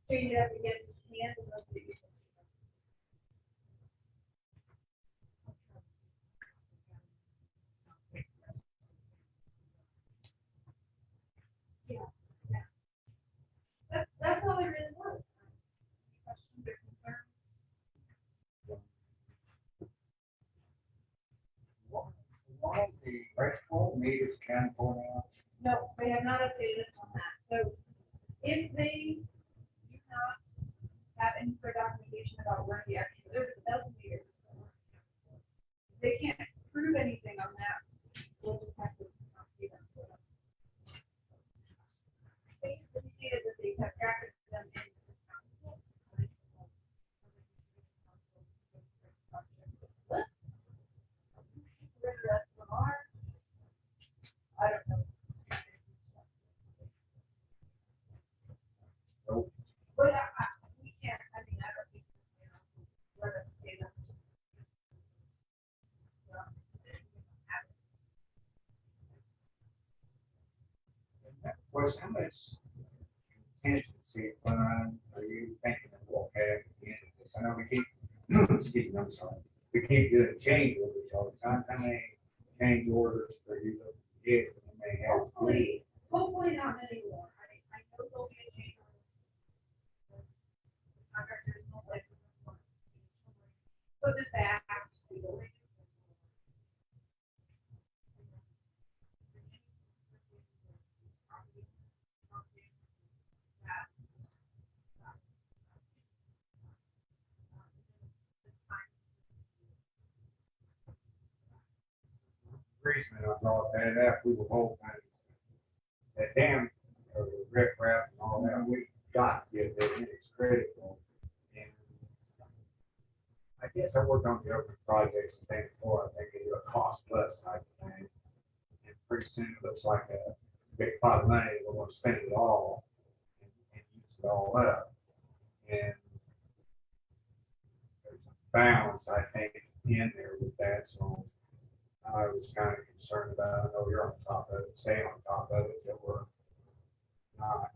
change it up again, you can, and let's do it. Yeah, yeah. That's all it really was. Questions or concerns? Why the electrical meters can go out? No, they have not updated us on that. So if they do not have any sort of documentation about where the actual, there's a dozen meters. They can't prove anything on that. We'll just have to see them. They indicated that they have drafted them in. Where the rest of them are, I don't know. Nope. But we can't, I mean, I don't think, let us say that. Was how much contingency fund are you thinking that we'll have at the end of this? I know we keep, excuse me, I'm sorry, we keep doing change orders all the time. How many change orders for you to get? We may have to do? Hopefully not many more. I know there'll be a change. Contractors don't like. Put it back to the way. Reason I brought that up, we were hoping that dam, or the rip wrap and all that, we got to get that in, it's critical. And I guess I worked on the open projects and things before, I think they do a cost plus type of thing. And pretty soon it looks like a big pot of money, we're gonna spend it all and use it all up. And there's a balance, I think, in there with that, so I was kind of concerned about, I know you're on top of it, staying on top of it, that we're not,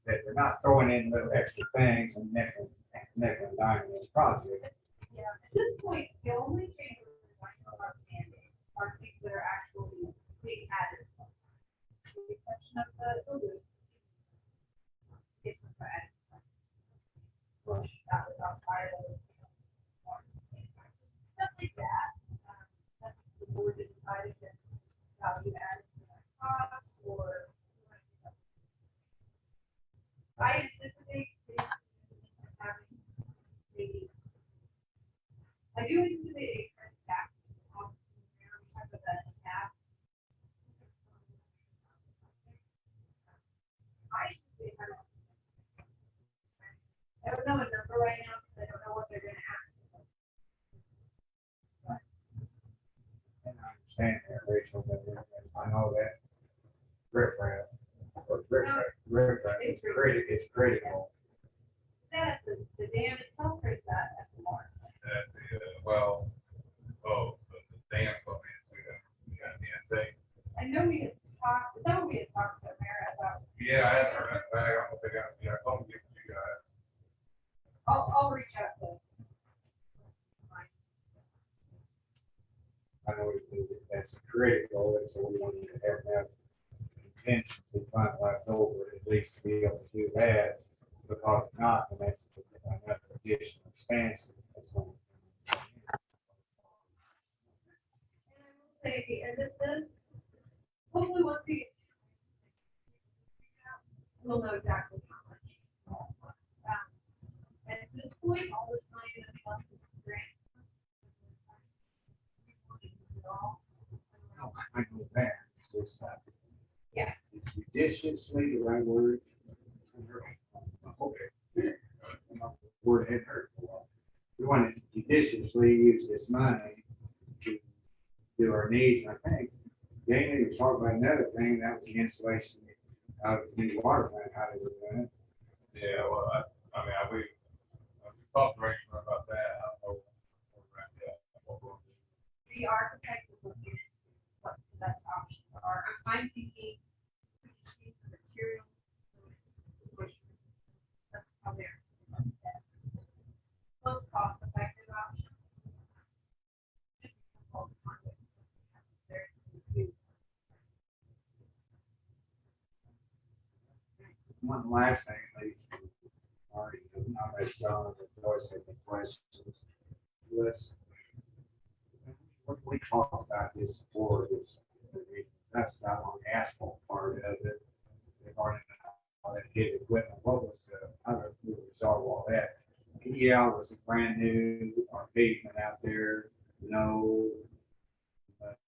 that they're not throwing in little extra things and nickel and diming this project. Yeah, at this point, the only changes I know about standing are things that are actually being added. With the exception of the loop. It's added. Which that was outside of. Stuff like that. That's the board decided that value added to that cost or. I anticipate having maybe. I do anticipate a staff on there because of that staff. I don't know a number right now because I don't know what they're gonna ask. And I understand that, Rachel, but I know that rip wrap, is critical, it's critical. That the dam itself or is that at the mark? Well, both, but the dam put me into the thing. I know we had talked, I thought we had talked to Mara about. Yeah, I haven't heard back. I don't think I told you guys. I'll reach out to. I know that's critical, and so we want you to have enough contingency fund left over at least to be able to do that. Because if not, then that's another additional expense. That's going to. And I will say, and this is, hopefully once we. We'll know exactly how much. And at this point, all this money is left is grant. No, I know that. It's just that. Yeah. It's judiciously the right word. Okay. Word had hurt for a while. We want to judiciously use this money to do our needs. And I think Jamie was talking about another thing, that was the installation of the new water plant, how they were doing it. Yeah, well, we talked to Rachel about that. I don't know where we're at yet, what we're gonna do. The architect is looking into what the best options are. I'm thinking we can change the material, the one last thing, at least, already, not as John, has always had the questions. Let's, what we talked about this before, this, that's not on the asphalt part of it. They've already on that heavy equipment, what was, how did we resolve all that? Yeah, was it brand new, or pavement out there? No. But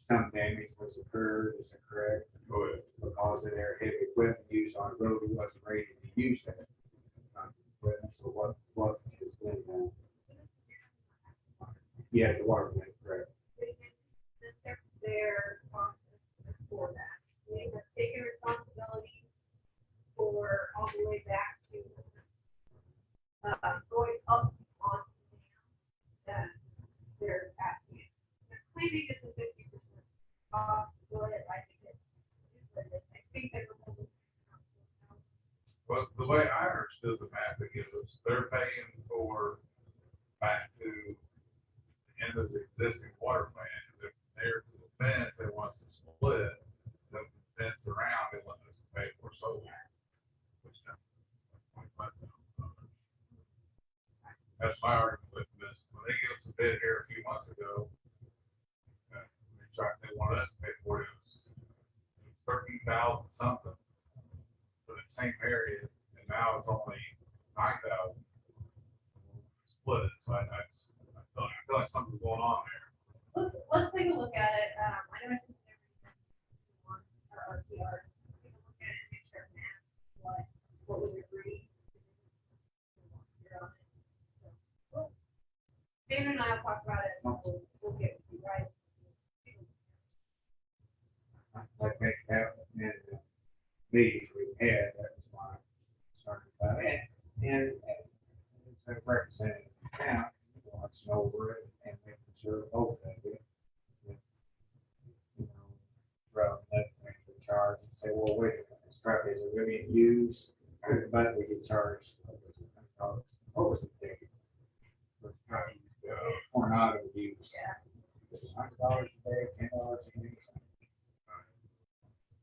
some damage was occurred, is it correct? Go ahead. Because of their heavy equipment used on the road, it wasn't ready to use that. Equipment. So what has been done? Yeah, the water plant, correct. They're responsible for that. They have taken responsibility for all the way back to going up on that they're asking. They're claiming it's a 50% cost split. I think I think that was Well, the way I understood the map, it gives us, they're paying for back to the end of the existing water plant. If they're to the fence, they want us to split, the fence around, they want us to pay for solar. Which that's my argument with this. When they gave us a bid here a few months ago, they wanted us to pay for it. It was 13,000 something for the same area, and now it's only 9,000 split. So I feel like something's going on there. Let's take a look at it. I know it's on our RTR. Take a look at it and make sure it matches what we agreed. David and I will talk about it. We'll get with you, right? Like make that, and meetings we had, that was my concern about it. And it's a representative town, watching over it and making sure both of it. You know, rather than letting them charge and say, well, wait a minute, this property is really in use, but we get charged. What was it there? Or not in use. Is it $100 a day, $10 a day?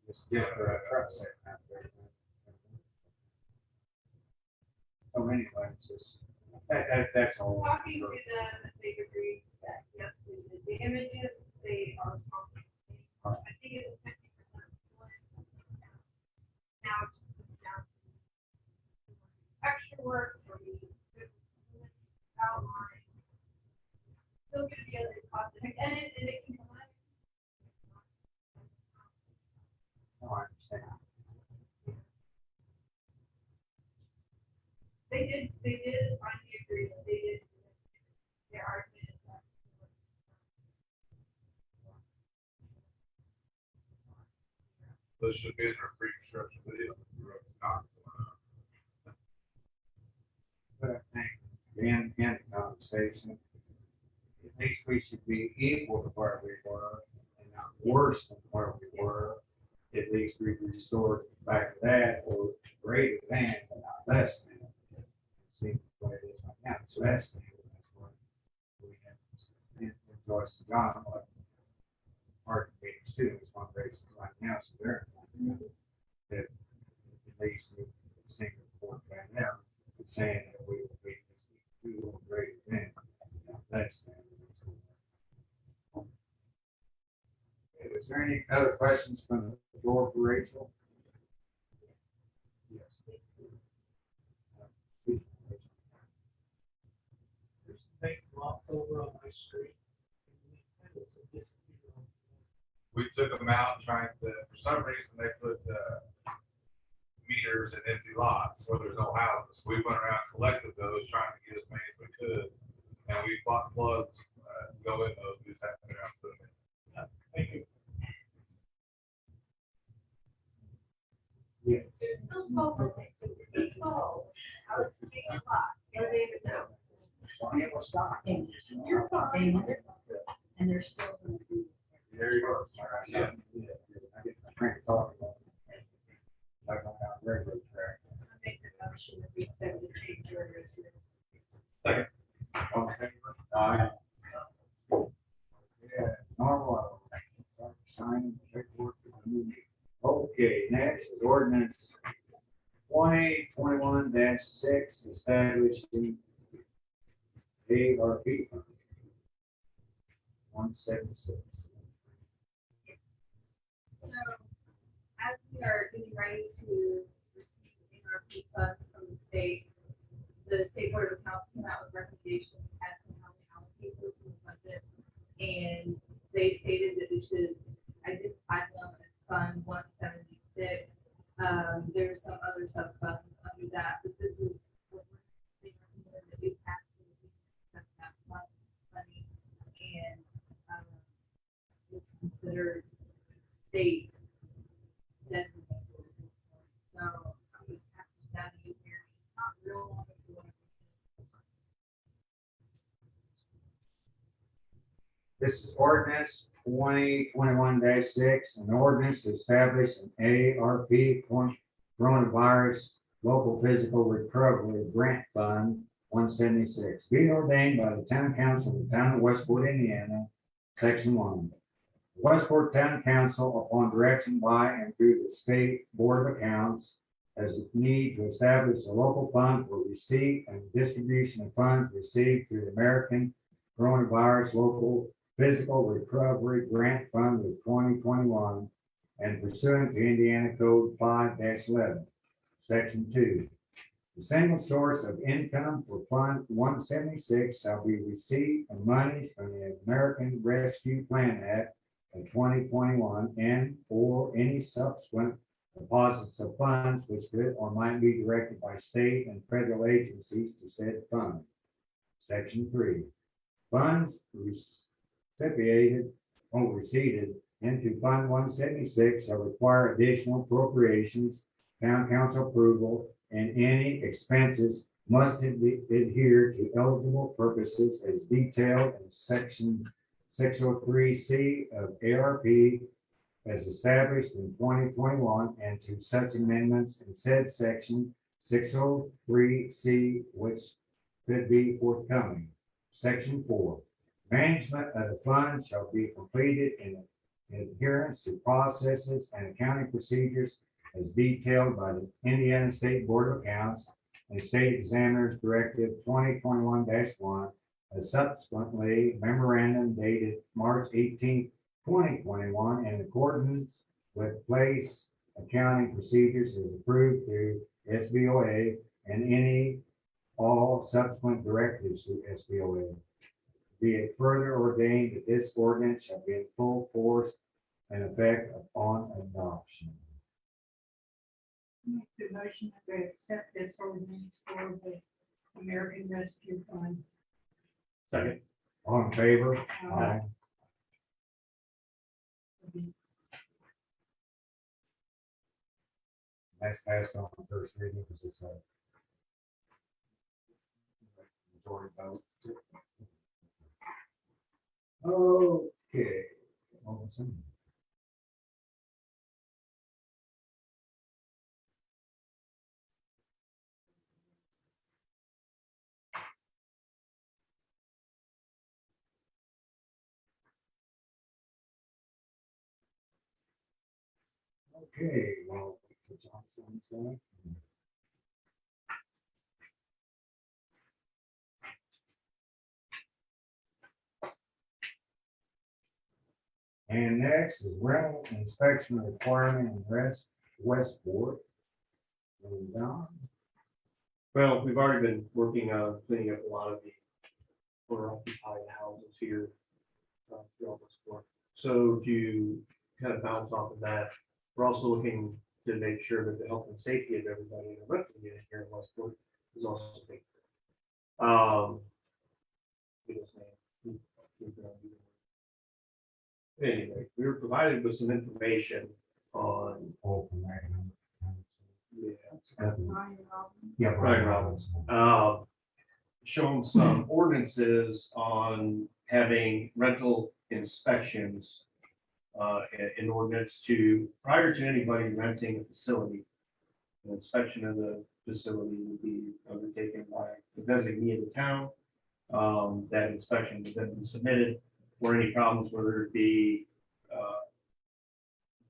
It's just for a truck set out there. So anyway, it's just, that's all. Talking to them, they agreed that yes, the damages, they are responsible. I think it was 50%. Now it's just down to extra work for the outline. Still gonna be other costs, and it can come out. No, I understand. They did finally agree that they did. Their argument is that. This should be in their pre-construction video. Not. But I think in the conversation, at least we should be equal to where we were and not worse than where we were. At least we restored back to that or greater than, but not less than. It seems the way it is right now, it's less than. That's what we have. And Joyce and John, like, our meetings too, is one reason right now, so they're that at least the single report right now, it's saying that we will be two or greater than, not less than. Is there any other questions from the floor for Rachel? Yes. There's a big lots over on my street. We took them out trying to, for some reason, they put meters in empty lots where there's no houses. We went around, collected those, trying to get as many as we could. And we bought plugs, go in those, we just have to go out to them. Thank you. Yes. There's still 12 things. There's 12. I was thinking a lot. The other day was out. It was stocking. You're fine. And they're still going to be. There you go. All right. Yeah. I get my friend talking about it. Like on that railroad track. I make the motion that we accept the change order. Second. All in favor? Aye. Yeah, normal. Signing paperwork for the new meeting. Okay, next. Next is ordinance 2021-6, establishing ARP fund. 176. So, as we are getting ready to receive ARP funds from the state board of accounts came out with recommendations as to how we allocate those in the budget. And they stated that we should identify them as Fund 176. There's some other sub funds under that, but this is what they recommend that we actually accept that fund money, and it's considered state designated. So I'm going to pass this down to you here. It's not real long if you want to. This is ordinance 2021-6, an ordinance to establish an ARP coronavirus local physical recovery grant fund 176. Be ordained by the town council of the town of Westport, Indiana, section 1. Westport Town Council, upon direction by and through the State Board of Accounts, has a need to establish a local fund for receipt and distribution of funds received through the American Coronavirus Local Physical Recovery Grant Fund of 2021 and pursuant to Indiana Code 5-11, Section 2. The single source of income for Fund 176 shall be receipt of monies from the American Rescue Plan Act of 2021 and or any subsequent deposits of funds which could or might be directed by state and federal agencies to said fund. Section 3. Funds received into Fund 176 shall require additional appropriations, town council approval, and any expenses must adhere to eligible purposes as detailed in Section 603C of ARP as established in 2021 and to such amendments in said section 603C which could be forthcoming. Section 4. Management of the fund shall be completed in adherence to processes and accounting procedures as detailed by the Indiana State Board of Accounts and State Examiner's Directive 2021-1, as subsequently memorandum dated March 18, 2021, in accordance with place accounting procedures as approved through SBOA and any all subsequent directives to SBOA. Be it further ordained that this ordinance shall be in full force and effect upon adoption. Make the motion that we accept this ordinance for the American Rescue Fund. Second. All in favor? Aye. That's passed on first reading because it's a majority vote. Okay. Awesome. Okay, well, put Johnson on the side. And next is rental inspection requirement in Westport. And Don, Well, we've already been working on cleaning up a lot of the owner occupied houses here. Throughout Westport. So to kind of bounce off of that, we're also looking to make sure that the health and safety of everybody in the rental unit here in Westport is also taken care of. Anyway, we were provided with some information on, open that. yeah, Yeah, Brian Robbins, shown some ordinances on having rental inspections in ordinance to, prior to anybody renting a facility, an inspection of the facility would be undertaken by the designee of the town. That inspection would then be submitted for any problems, whether it be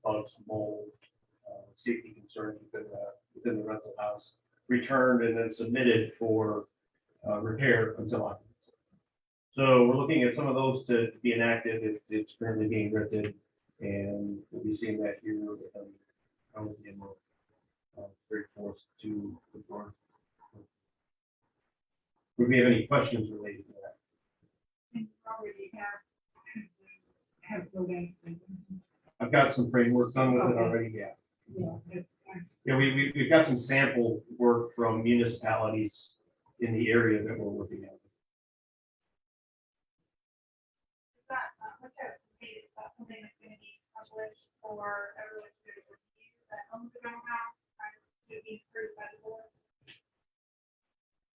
bugs, mold, safety concerns within the rental house, returned and then submitted for repair until occupancy. So we're looking at some of those to be enacted. It's currently being written, and we'll be seeing that here in very close to the board. Would we have any questions related to that? And already have the link. I've got some framework done with it already, yeah. Yeah, that's fine. Yeah, we've got some sample work from municipalities in the area that we're working at. Is that, what's that, is that something that's gonna be published for everyone to review that owns the rental house, kind of to be approved by the board?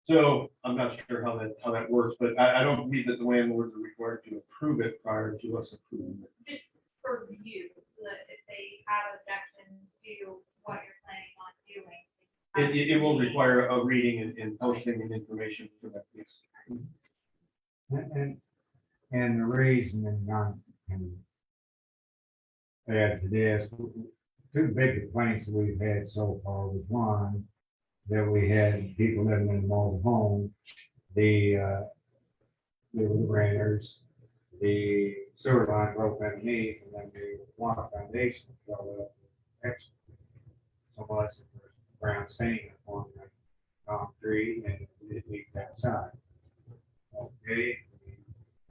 So I'm not sure how that works, but I don't believe that the landlords are required to approve it prior to us approving it. Just for review, so that if they have objections to what you're planning on doing. It will require a reading and posting and information for that piece. And the reason, and add to this, two big complaints that we've had so far was one, that we had people living in a mobile home, the renters, the sewer line broke underneath, and then the water foundation fell up. Extra. So much of the brown stain on the concrete, and it leaked outside. Okay, the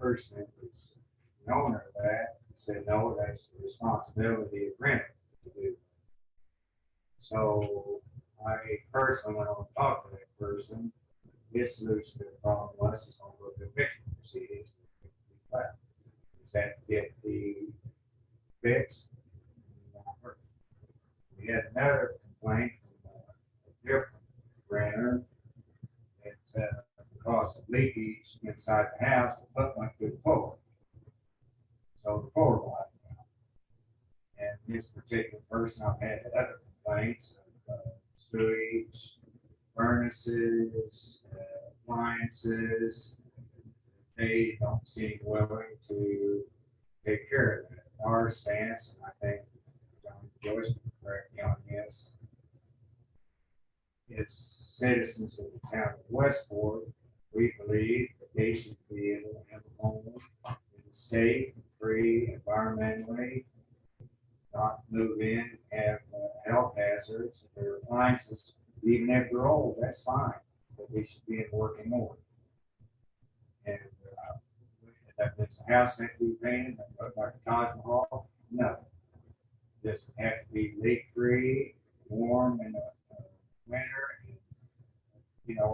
person that was the owner of that said, no, that's the responsibility of renter to do. So I personally went on to talk to that person. His solution to the problem was he's going to go to eviction proceedings. Is that to get the fix? We had another complaint from a different renter that because of leakage inside the house, the foot went through the floor. So the floor wiped out. And this particular person, I've had other complaints of sewage, furnaces, appliances. They don't seem willing to take care of that. Our stance, and I think John Joyce can correct me on this, it's citizens of the town of Westport. We believe that they should be able to have a home that is safe, free, environmentally, not move in, have health hazards, their appliances, even if they're old, that's fine, but they should be in working order. And if it's a house that we painted, like a Taj Mahal, no. This have to be leak-free, warm in the winter, and,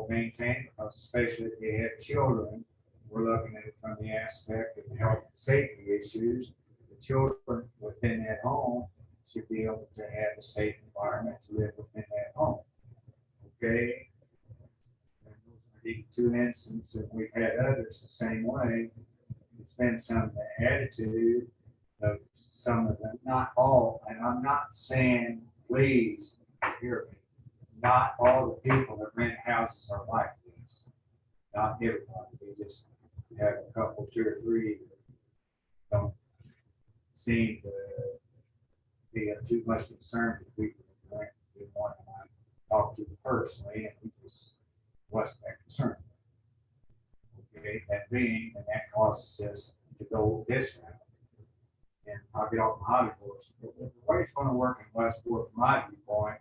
maintained, because especially if they have children, we're looking at it from the aspect of health and safety issues. The children within that home should be able to have a safe environment to live within that home. Okay? And those are the two instances, and we've had others the same way. It's been some of the attitude of some of them, not all, and I'm not saying, please hear me, not all the people that rent houses are like this. Not everybody, they just have a couple, two or three that don't seem to be too much concerned with people that rent. The one I talked to personally, and he just wasn't that concerned. Okay, that being, and that causes us to go this route. And I'll get off my hobby horse. The way it's going to work in Westport, from my viewpoint,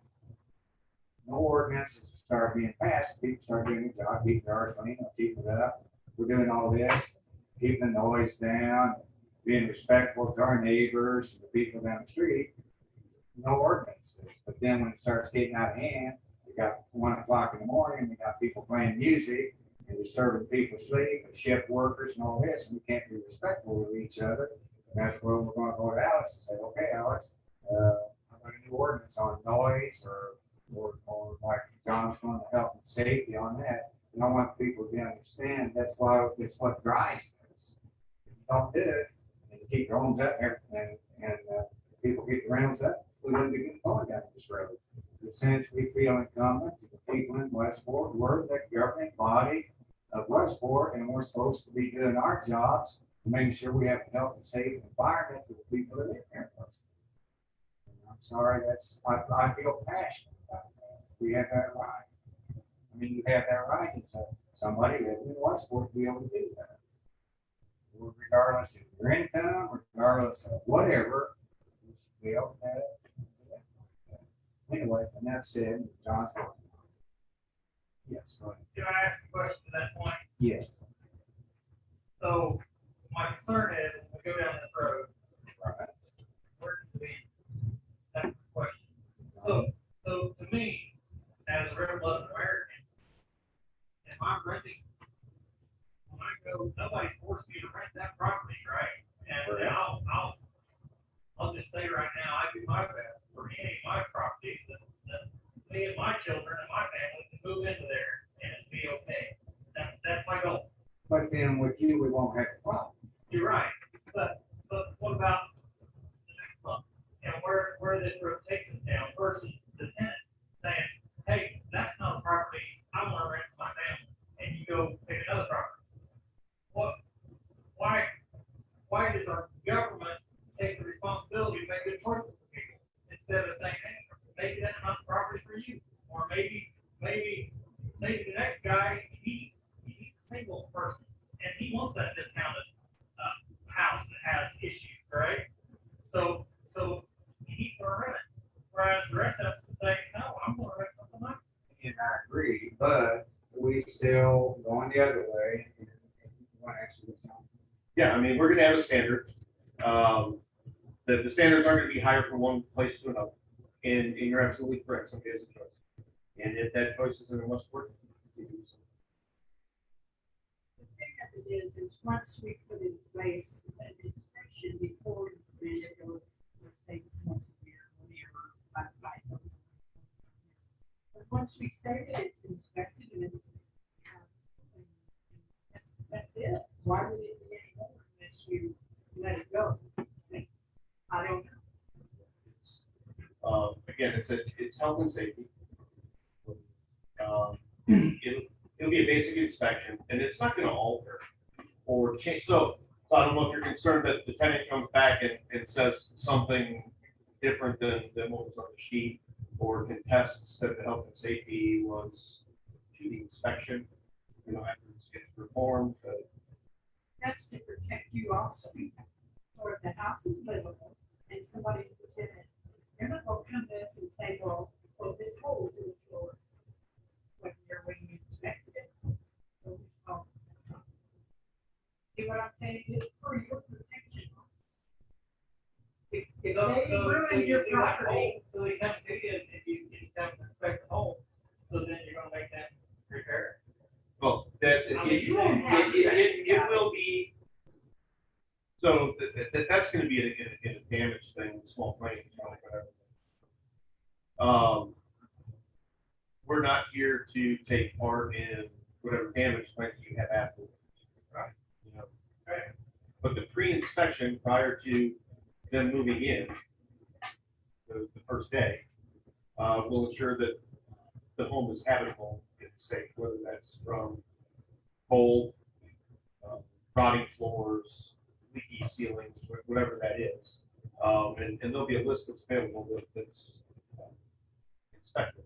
no ordinances start being passed. People start doing their job, keeping their clean, keeping it up. We're doing all this, keeping the noise down, being respectful to our neighbors, the people down the street. No ordinances. But then when it starts getting out of hand, we got 1 o'clock in the morning, we got people playing music and disturbing people's sleep, and shift workers and all this, and we can't be respectful with each other. And that's where we're going to go to Alex and say, okay, Alex, I'm going to do ordinance on noise or like John's going to help and safety on that. And I want people to understand that's why it's what drives this. If you don't do it, and you keep your homes up and people keep their rentals up, we wouldn't be going down this road. But since we feel incumbent to the people in Westport, we're the governing body of Westport, and we're supposed to be doing our jobs to make sure we have a healthy, safe environment for the people that live here in Westport. sorry, I feel passionate about that. We have that right. I mean, you have that right, and so somebody living in Westport to be able to do that. Regardless of your income, regardless of whatever, you should be able to have it. Anyway, and that said, John's. Yes, go ahead. Can I ask a question to that point? Yes. So my concern is, when we go down this road, Right. where does the, that's the question. So to me, as a red-blooded American, if I'm renting, when I go, nobody's forced me to rent that property, right? And I'll just say right now, I do my best for any of my properties that me and my children and my family can move into there and it'd be okay. That's my goal. But then with you, we won't have a problem. You're right, but what about the next month? And where this road takes us down versus the tenant saying, hey, that's not a property I wanna rent to my family, and you go pick another property. Why does our government take the responsibility to make good choices for people instead of saying, hey, maybe that's not the property for you, or maybe the next guy, he's a single person, and he wants that discounted house that has issues, right? So he's gonna rent it. Whereas the rest of us would say, no, I'm gonna rent something like. And I agree, but we still going the other way. And you want to answer this now? Yeah, I mean, we're gonna have a standard. The standards are gonna be higher from one place to another. And you're absolutely correct, somebody has a choice. And if that choice is in Westport, you do so. The thing of it is once we put in place an inspection before we rent it, or let's say once a year, whenever, by. But once we say that it's inspected and it's, that's it. Why would it be any more unless you let it go? I don't know. Again, it's health and safety. It'll be a basic inspection, and it's not gonna alter or change. So I don't know if you're concerned that the tenant comes back and says something different than what was on the sheet, or contests that the health and safety was to the inspection, after it's performed. That's to protect you also. Or if the house is livable and somebody moves in it, you're not gonna come to us and say, well, this hole is in the floor. When you inspected it. So, see what I'm saying? It's for your protection. If they ruin your property. So you have to see it if you have to inspect the hole, so then you're gonna make that repair. Well, that I mean, you don't have to. it will be. So that's going to be in a damage thing, small claims, whatever. We're not here to take part in whatever damage claims you have afterwards, right? Right. But the pre-inspection prior to them moving in, the first day, will ensure that the home is habitable and safe, whether that's from cold, rotting floors, leaky ceilings, whatever that is. And there'll be a list that's available that's inspected.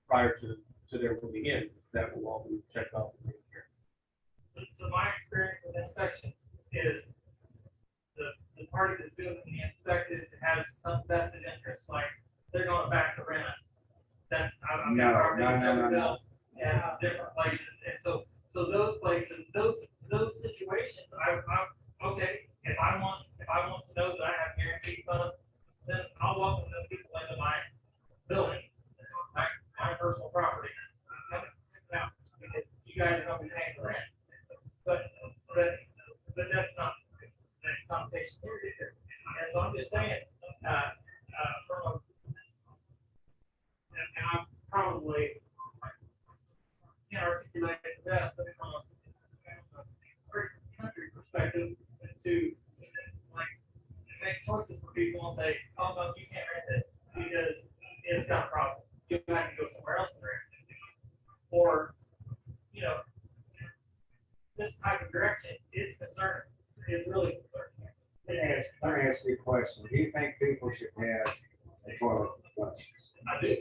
Prior to their moving in, that will all be checked off and taken care of. So my experience with inspections is the party that's doing the inspected has some vested interest, like they're going back to rent it. That's, I'm No. and different places, and so those places, those situations, okay, if I want to know that I have guaranteed funds, then I'll welcome those people into my building, my personal property. Now, because you guys are going to be paying the rent, but that's not the connotation here either. And so I'm just saying, and I'm probably can't articulate it the best, but from a country perspective, to like make choices for people and say, oh no, you can't rent this because it's got a problem. You have to go somewhere else and rent it. Or, this type of direction is concerning. It's really concerning. Let me ask you a question. Do you think people should have a toilet flushes? I do.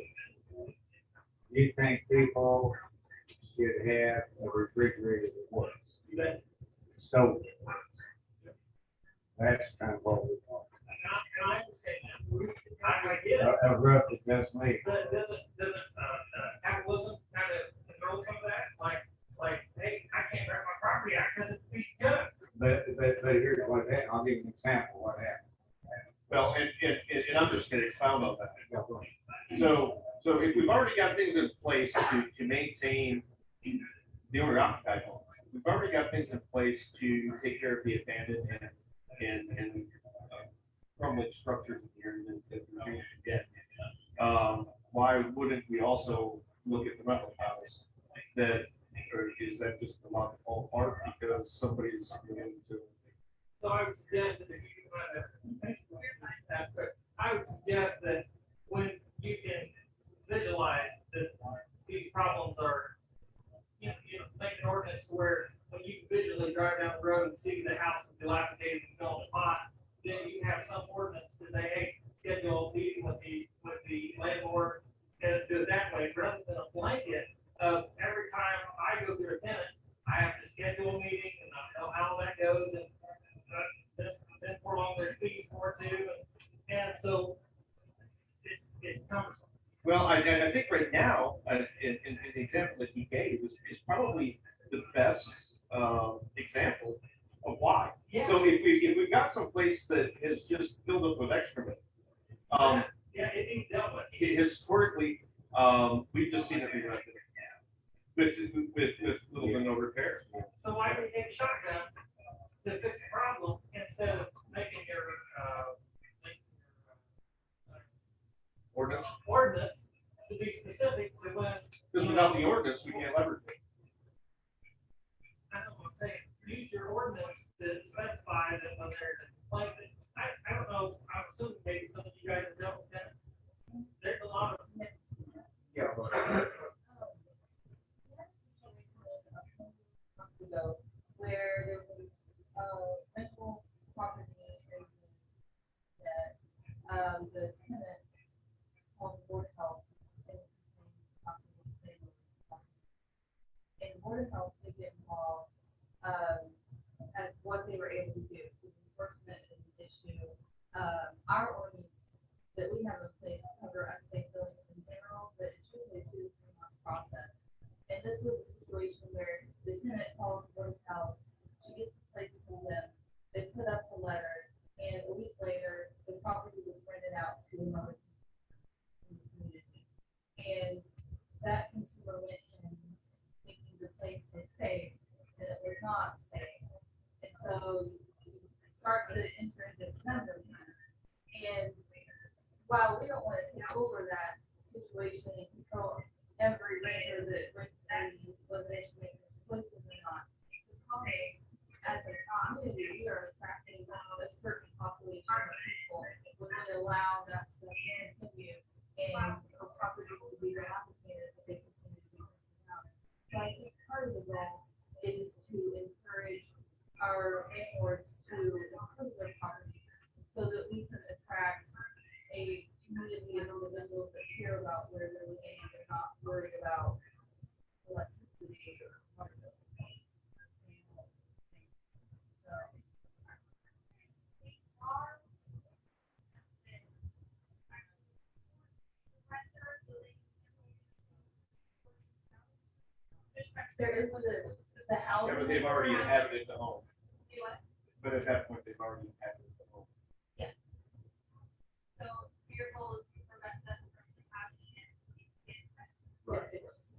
Do you think people should have a refrigerator that works? You bet. Stove that works? That's kind of what we want. And I understand that. I get it. A roof that doesn't leak. But doesn't capitalism kind of control some of that? Like, hey, I can't rent my property out because it's a piece of junk. But here's what happened. I'll give you an example of what happened. Well, and I'm just gonna expound on that. So if we've already got things in place to maintain the owner occupied home, we've already got things in place to take care of the abandoned and crumbling structures here that we're doing again. Why wouldn't we also look at the rental house that, or is that just a lot to fall apart because somebody's going to? So I would suggest that if you can find that, I would suggest that when you can visualize that these problems are, you know, make an ordinance where when you visually drive down the road and see the house is dilapidated and falling apart, then you have some ordinance to say, hey, schedule a meeting with the landlord and do it that way, rather than a blanket of every time I go through a tenant, I have to schedule a meeting and I know how that goes and then for long there's fees for it too. And so it's cumbersome. Well, I think right now, in the example that he gave is probably the best example of why. Yeah. So if we've got some place that is just filled up with excrement, Yeah, it needs dealt with. historically, we've just seen it re-rented with little to no repairs. So why do we take a shotgun to fix the problem instead of making your ordinance to be specific to when? Because without the ordinance, we can't leverage it. I don't want to say, use your ordinance to specify that when there's a complaint, I don't know, I'm assuming maybe some of you guys have dealt with tenants. There's a lot of. Yeah. Months ago, where there was a rental property in that the tenants on board of health and board of health did get involved as what they were able to do. Enforcement is an issue. Our ordinance that we have in place cover unsafe buildings in general, but it's usually a 2 to 3 month process. And this was a situation where the tenant calls board of health, she gets a place for them, they put up the letter, and a week later, the property was rented out to another in the community. And that consumer went in thinking the place was safe, and it was not safe. And so you start to enter into conundrum. And while we don't want to take over that situation and control every renter that rents in residential maintenance places or not, the problem is, as a community, we are attracting a certain population of people when we allow that to continue and for properties to be replicated, that they continue to be rented out. So I think part of the goal is to encourage our landlords to improve their properties so that we can attract a community of individuals that care about where they're living and they're not worried about electricity or whatever. There is the house. Yeah, but they've already inhabited the home. But at that point, they've already inhabited the home. So your goal is to prevent them from having it.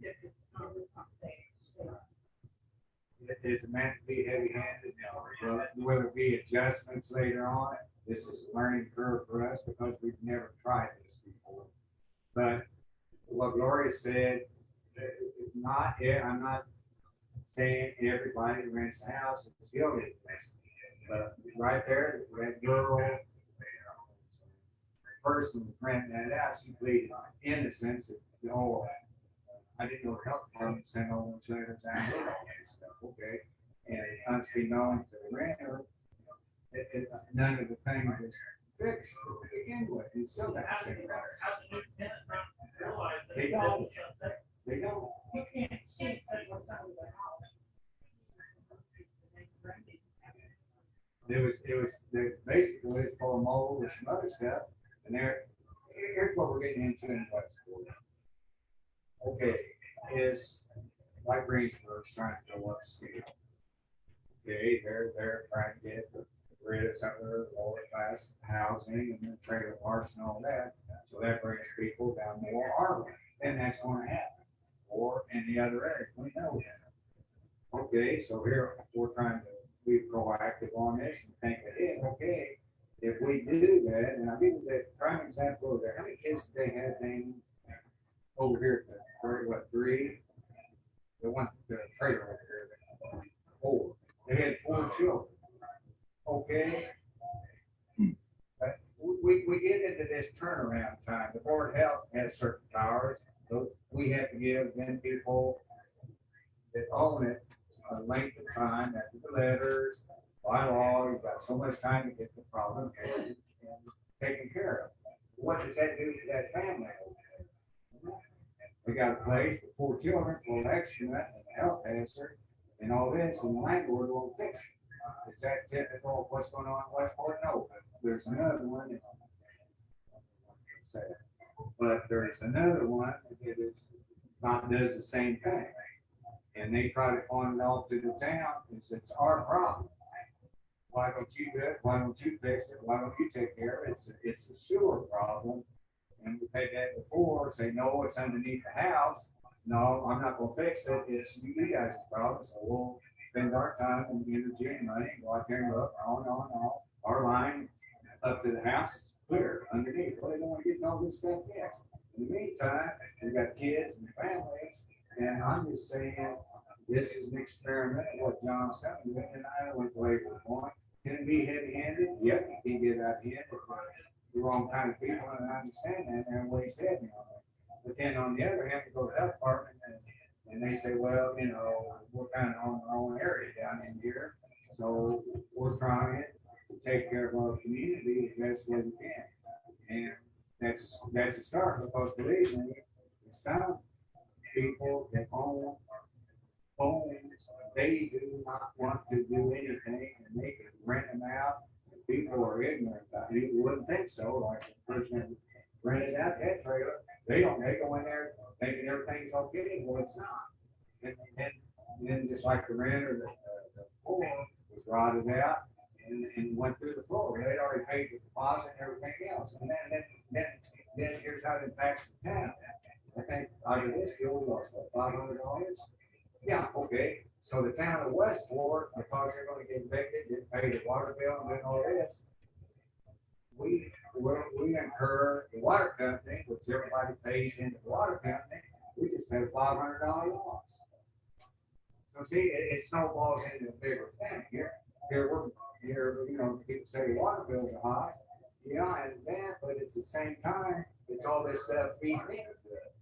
If it's not safe. Is it meant to be heavy-handed? Will there be adjustments later on? This is a learning curve for us because we've never tried this before. But what Gloria said, it's not, I'm not saying everybody who rents a house is guilty of this. But right there, that girl, the person renting that out, she pleaded innocence of, oh, I didn't know the health department sent all those letters out and stuff, okay? And unbeknown to the renter, and none of the things was fixed to begin with, you still got How the do same you, problem. how do new tenants not realize that? They don't. it's unsafe? They don't. You can't say what's under the house. Basically, it's for mold and some other stuff, and here's what we're getting into in Westport. Okay, is like Greensburg's trying to go up steel. Okay, they're trying to get rid of some of the lower class housing and then trailer parks and all that, so that brings people down more our way, and that's gonna happen. Or in the other area, we know that. Okay, so here, we're trying to be proactive on this and think ahead, okay, if we do that, and I'll give you the prime example of that, how many kids did they have in over here, three? The one, the trailer over here, four, they had 4 children, okay? But we get into this turnaround time, the board of health has certain powers, so we have to give them people that own it a length of time after the letters, by law, you've got so much time to get the problem fixed and taken care of. What does that do to that family? We got a place with 4 children, full extra, and a health hazard, and all this, and the landlord won't fix it. Is that typical of what's going on in Westport? No, but there's another one. But there's another one that is not, does the same thing. And they try to point it off to the town, it's our problem. Why don't you do it? Why don't you fix it? Why don't you take care of it? It's a sewer problem. And we've had that before, say, no, it's underneath the house. No, I'm not gonna fix it, it's you guys' problem, so we'll spend our time and energy and money, go out there and look, on. Our line up to the house is clear underneath, well, they don't wanna get all this stuff fixed. In the meantime, we got kids and families, and I'm just saying, this is an experiment, what John's coming with, and I went to Labor Point. Can it be heavy-handed? Yep, you can get out-handed, but the wrong kind of people, and I understand that, and what he said, But then on the other hand, we go to the health department, and they say, well, we're kind of on our own area down in here, so we're trying to take care of our community as best way we can. And that's a start, because believe me, it's time people that own homes, they do not want to do anything, and they can rent them out. And people are ignorant about it. You wouldn't think so, like the person that rented out that trailer, they go in there thinking everything's okay, well, it's not. And then just like the renter, the floor was rotted out and went through the floor. They'd already paid the deposit and everything else. And then here's how it impacts the town. I think out of this deal, we lost what, $500? Yeah, okay. So the town of Westport, because they're gonna get evicted, didn't pay the water bill and doing all this, we incur the water company, which everybody pays into the water company, we just had a $500 loss. So see, it snowballs into a bigger thing. Here, people say water bills are high. Yeah, and that, but at the same time, it's all this stuff feeding into it.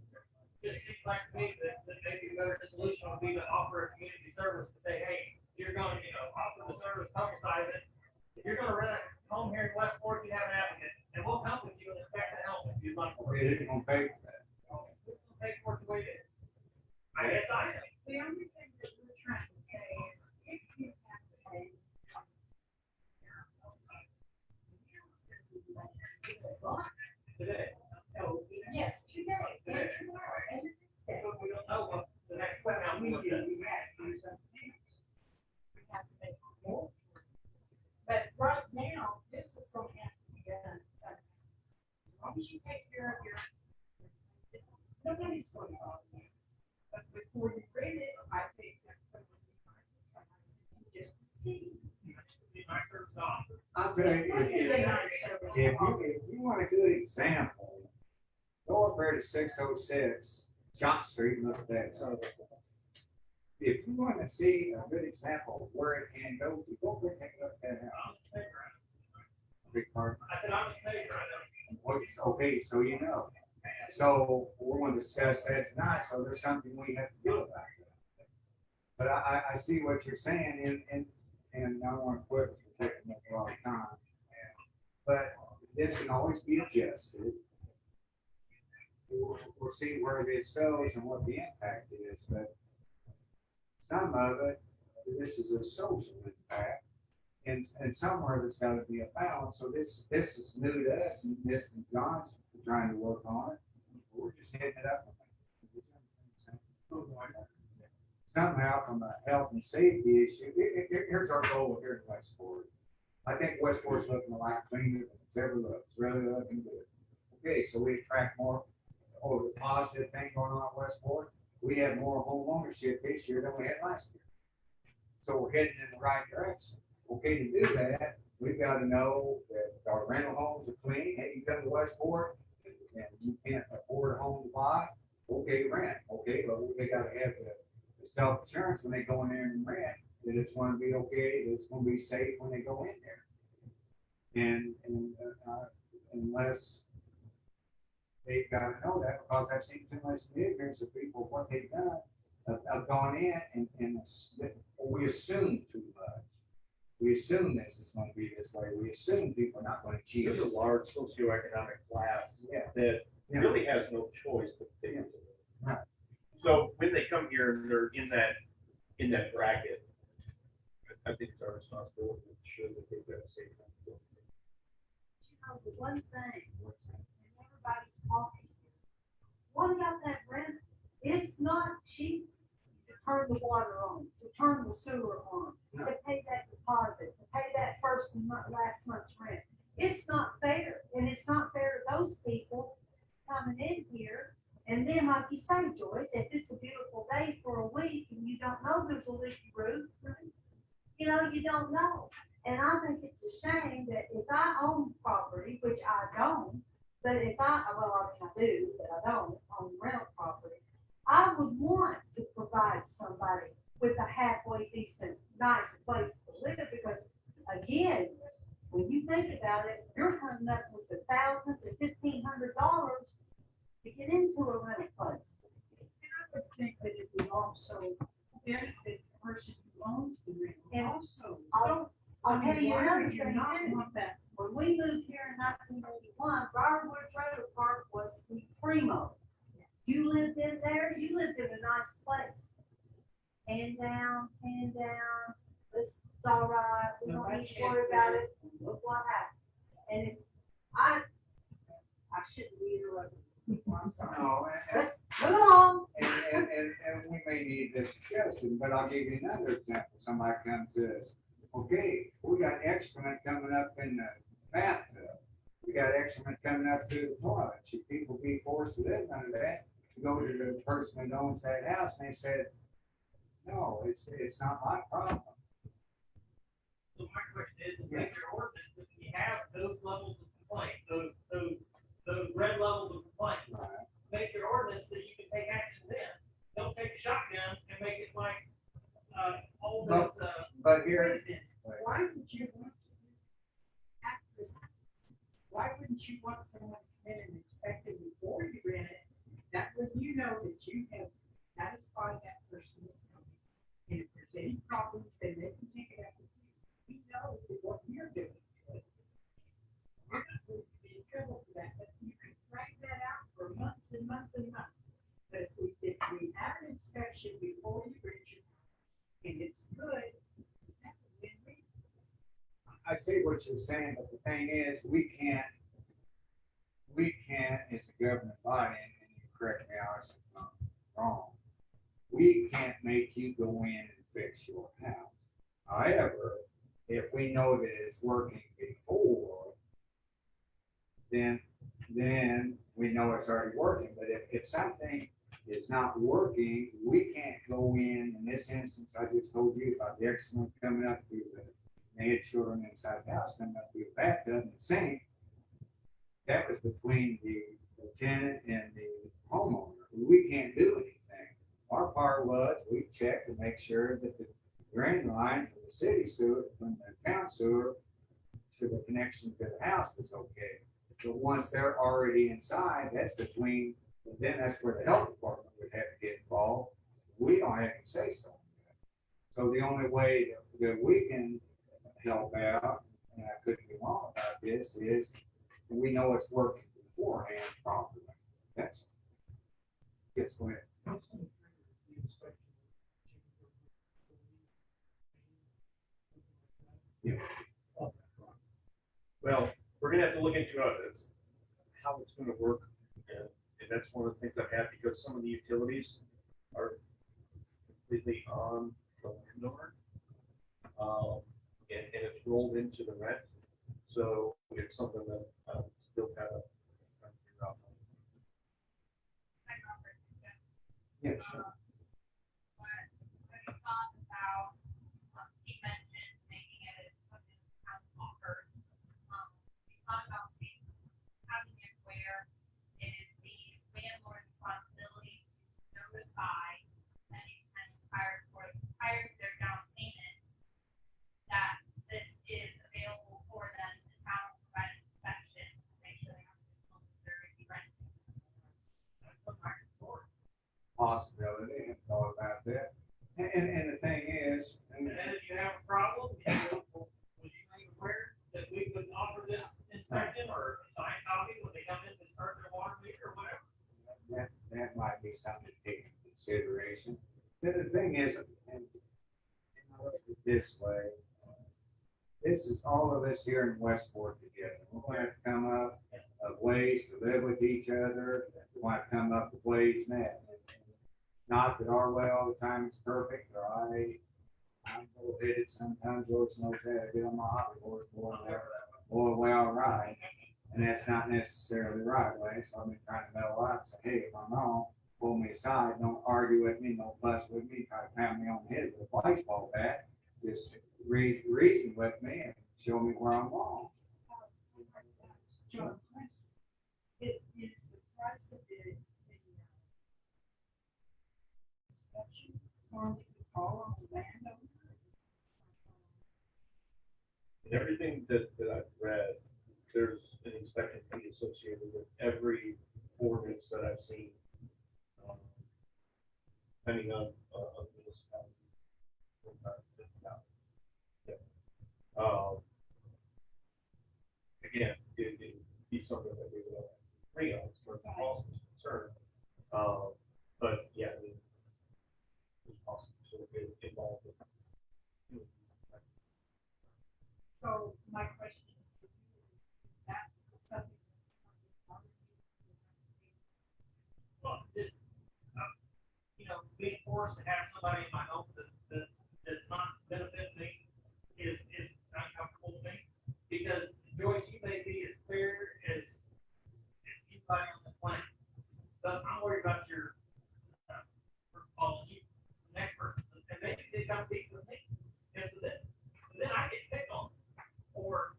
Just seems like to me that maybe a better solution would be to offer a community service to say, hey, you're going to, offer the service, publicize it. If you're going to rent a home here in Westport, you have an advocate, and we'll come with you and expect to help if you'd like. We didn't gonna pay for that. We'll pay for it the way it is. I guess I am. The only thing that we're trying to say is, if you have to pay. Today. No, yes, today, and tomorrow, and the next day. But we don't know what the next Well, round we will do, be. we have to do something else. We have to make more. But right now, this is going to have to be done. As long as you take care of your, nobody's going to bother you. But before you read it, I think that's going to be nice. Just see. Be nicer to offer. I'll tell you, if you want a good example, go up there to 606 John Street and look at that. So if you want to see a good example of where it can go, you go over and take a look at that house. Big part. I said, I'm a saver right now. Okay, so you know. So we're going to discuss that tonight, so there's something we have to do about it. But I see what you're saying, and I don't want to quit for taking up a lot of time. this can always be adjusted. We'll see where this goes and what the impact is, but some of it, this is a social impact. And somewhere there's gotta be a balance, so this is new to us, and this, John's trying to work on it. We're just hitting it up. Somehow, from a health and safety issue, here's our goal here in Westport. I think Westport's looking a lot cleaner than it's ever looked. It's really looking good. Okay, so we attract more, the positive thing going on in Westport. We have more home ownership this year than we had last year. So we're heading in the right direction. Okay, to do that, we've got to know that our rental homes are clean. Hey, you come to Westport and you can't afford a home to buy, okay, rent. Okay, but they got to have the self-insurance when they go in there and rent, that it's going to be okay, that it's going to be safe when they go in there. And unless they've got to know that, because I've seen too much ignorance of people, what they've done, have gone in and we assume too much. We assume this is going to be this way. We assume people are not going to cheat. There's a large socioeconomic class that really has no choice but to take it. Right. So when they come here and they're in that bracket, I think it's our responsibility to ensure that they've got a safe home. You know, the one thing, and everybody's talking, what about that rent? It's not cheap to turn the water on, to turn the sewer on, to pay that deposit, to pay that last month's rent. It's not fair, and it's not fair to those people coming in here. And then, like you say, Joyce, if it's a beautiful day for a week and you don't know there's a leaky roof, you know, you don't know. And I think it's a shame that if I own property, which I don't, but if I do, but I don't own rental property, I would want to provide somebody with a halfway decent, nice place to live, because again, when you think about it, you're coming up with $1,000 to $1,500 to get into a rental place. And I would think that it would also benefit the person who owns the rental And also. I'll- I'll tell you why another would you thing not too. want that? When we moved here in 1981, Briarwood Trailer Park was the primo. You lived in there, you lived in a nice place. Hand down, it's all right, we don't need to worry about it, look what happened. And if I shouldn't be interrupting, I'm sorry. No, Let's move on. and we may need this discussion, but I'll give you another example. Somebody comes to us, okay, we got excrement coming up in the bathtub. We got excrement coming up through the toilet. Should people be forced to live under that? To go to the person that owns that house, and they said, no, it's not my problem. So my question is, make your ordinance, if you have those levels of complaint, those red levels of complaint, Right. make your ordinance that you can take action then. Don't take a shotgun and make it like, all this, But here, Why would you want to after that? Why wouldn't you want someone to come in and inspect it before you rent it? That way you know that you have satisfied that person that's coming. And if there's any problems, then they can take it up with you. We know that what you're doing. You're not going to be in trouble for that, but you can drag that out for months and months and months. But if we have an inspection before you rent your house, and it's good, that's a win-win. I see what you're saying, but the thing is, we can't, as a government body, and you correct me if I'm wrong, we can't make you go in and fix your house. However, if we know that it's working before, then we know it's already working. But if something is not working, we can't go in this instance, I just told you about the excrement coming up through they had children inside the house coming up through the bathtub and the sink. That was between the tenant and the homeowner. We can't do anything. Our part was, we checked to make sure that the drain line from the city sewer, from the town sewer to the connection to the house was okay. But once they're already inside, that's between, then that's where the health department would have to get involved. We don't have to say so. So the only way that we can help out, and I couldn't be wrong about this, is and we know it's working beforehand properly. That's, gets wet. Well, we're gonna have to look into it's how it's gonna work, and that's one of the things I have, because some of the utilities are completely on the landowner. And it's rolled into the rent, so it's something that still kind of trying to figure out. Yeah, sure. He mentioned making it as something as offers. We thought about having it where it is the landlord's responsibility to notify any tenant prior to their down payment that this is available for them to have a provide inspection, to make sure they have to rent. That's a hard source. Possibility, and thought about that. And the thing is, And then if you have a problem, would you make aware that we could offer this inspection or sign copy when they come in to start their water meter or whatever? that might be something to take into consideration. But the thing is, and I look at it this way, this is all of us here in Westport together. We're going to have to come up with ways to live with each other. We want to come up with ways that, not that our way all the time is perfect, or I'm bullheaded sometimes, Lord knows that, I get on my hobby horse, boy, way all right. And that's not necessarily the right way, so I've been trying to mellow out and say, hey, if I'm wrong, pull me aside, don't argue with me, don't fuss with me, try to pound me on the head with a baseball bat. Just reason with me and show me where I'm wrong. John, it is the price of the inspection on the call on the landowner. And everything that I've read, there's an inspection fee associated with every ordinance that I've seen. Depending on municipality. Again, it'd be something that we would agree on as far as the cost is concerned. But yeah, I mean, it's possible to get involved with. So my question to you is that something. Well, being forced to have somebody in my home that does not benefit me is uncomfortable to me. Because Joyce, you may be as clear as anybody on this planet, but I'm worried about your, you, the next person, and maybe they come speak with me. And so then I get picked on, or